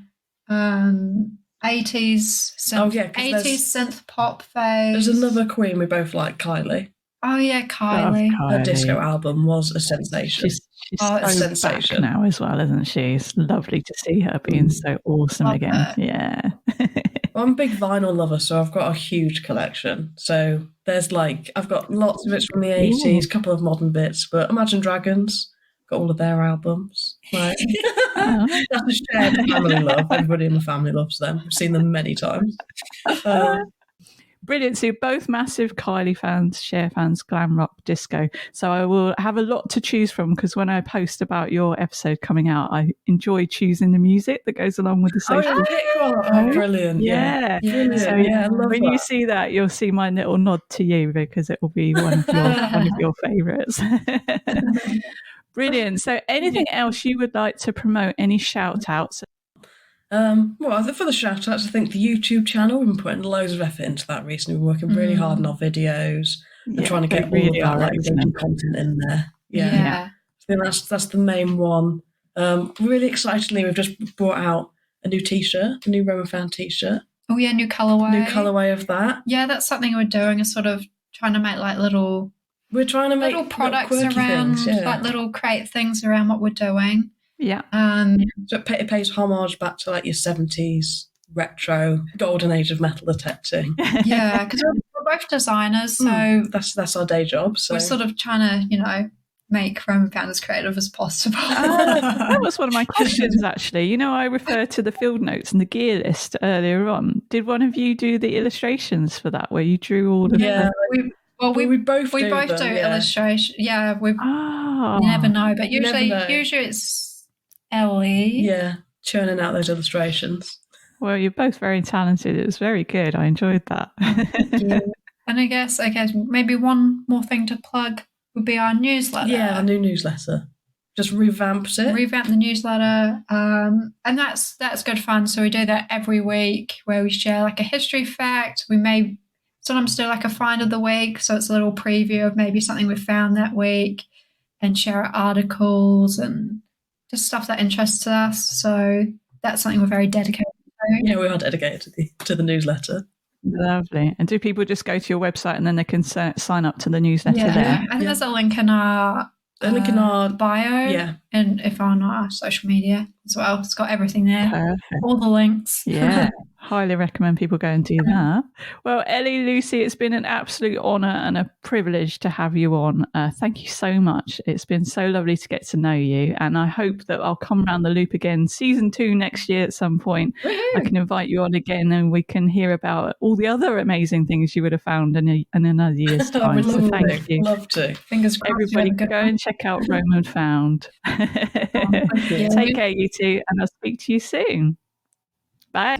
80s synth, 80s synth pop phase. There's another Queen we both like, Kylie. Oh yeah, Kylie. Her disco album was a sensation. She's so sensation back now as well, isn't she? It's lovely to see her being so awesome again. Her. Yeah. Well, I'm a big vinyl lover, so I've got a huge collection. So there's I've got lots of bits from the 80s, a couple of modern bits, but Imagine Dragons, got all of their albums. Like, that's a shared family love. Everybody in the family loves them. I've seen them many times. Brilliant. So you're both massive Kylie fans, Cher fans, glam rock, disco. So I will have a lot to choose from because when I post about your episode coming out, I enjoy choosing the music that goes along with the social. Oh, brilliant. Yeah. Brilliant. So when you see that, you'll see my little nod to you because it will be one of your favourites. Brilliant. So anything else you would like to promote? Any shout outs? Well, for the shout outs, I think the YouTube channel, we've been putting loads of effort into that recently. We're working really hard on our videos and trying to get all of that content in there. Yeah. I think that's the main one. Really excitedly, we've just brought out a new t-shirt, a new Roman fan t-shirt. Oh yeah, new colourway. New colourway of that. Yeah, that's something we're doing, is sort of trying to make like little... We're trying to make little products quirky around, things, like little create things around what we're doing. Yeah. So it pays homage back to like your 70s retro golden age of metal detecting. Yeah, because we're both designers, so that's our day job. So we're sort of trying to, make Roman Found as creative as possible. That was one of my questions, actually. I referred to the field notes and the gear list earlier on. Did one of you do the illustrations for that, where you drew all of them? We both do illustration. Yeah, you never know, but usually it's Ellie. Yeah, churning out those illustrations. Well, you're both very talented. It was very good. I enjoyed that. Yeah. And I guess maybe one more thing to plug would be our newsletter. Yeah, our new newsletter. Just revamped it. Revamped the newsletter. And that's good fun. So we do that every week, where we share like a history fact. We may sometimes do like a find of the week. So it's a little preview of maybe something we found that week, and share articles and just stuff that interests us. So that's something we're very dedicated to. Yeah, we are dedicated to the newsletter. Lovely. And do people just go to your website and then they can sign up to the newsletter there? I think there's a link in our bio, and if on our social media as well. It's got everything there. Perfect. All the links. Yeah. Highly recommend people go and do that. Well, Ellie, Lucy, it's been an absolute honour and a privilege to have you on. Thank you so much. It's been so lovely to get to know you, and I hope that I'll come around the loop again, season 2 next year at some point. Woo-hoo! I can invite you on again, and we can hear about all the other amazing things you would have found in another year's time. So thank you. Love to. Fingers crossed. Everybody go and check out Roman Found. Take care, you two, and I'll speak to you soon. Bye.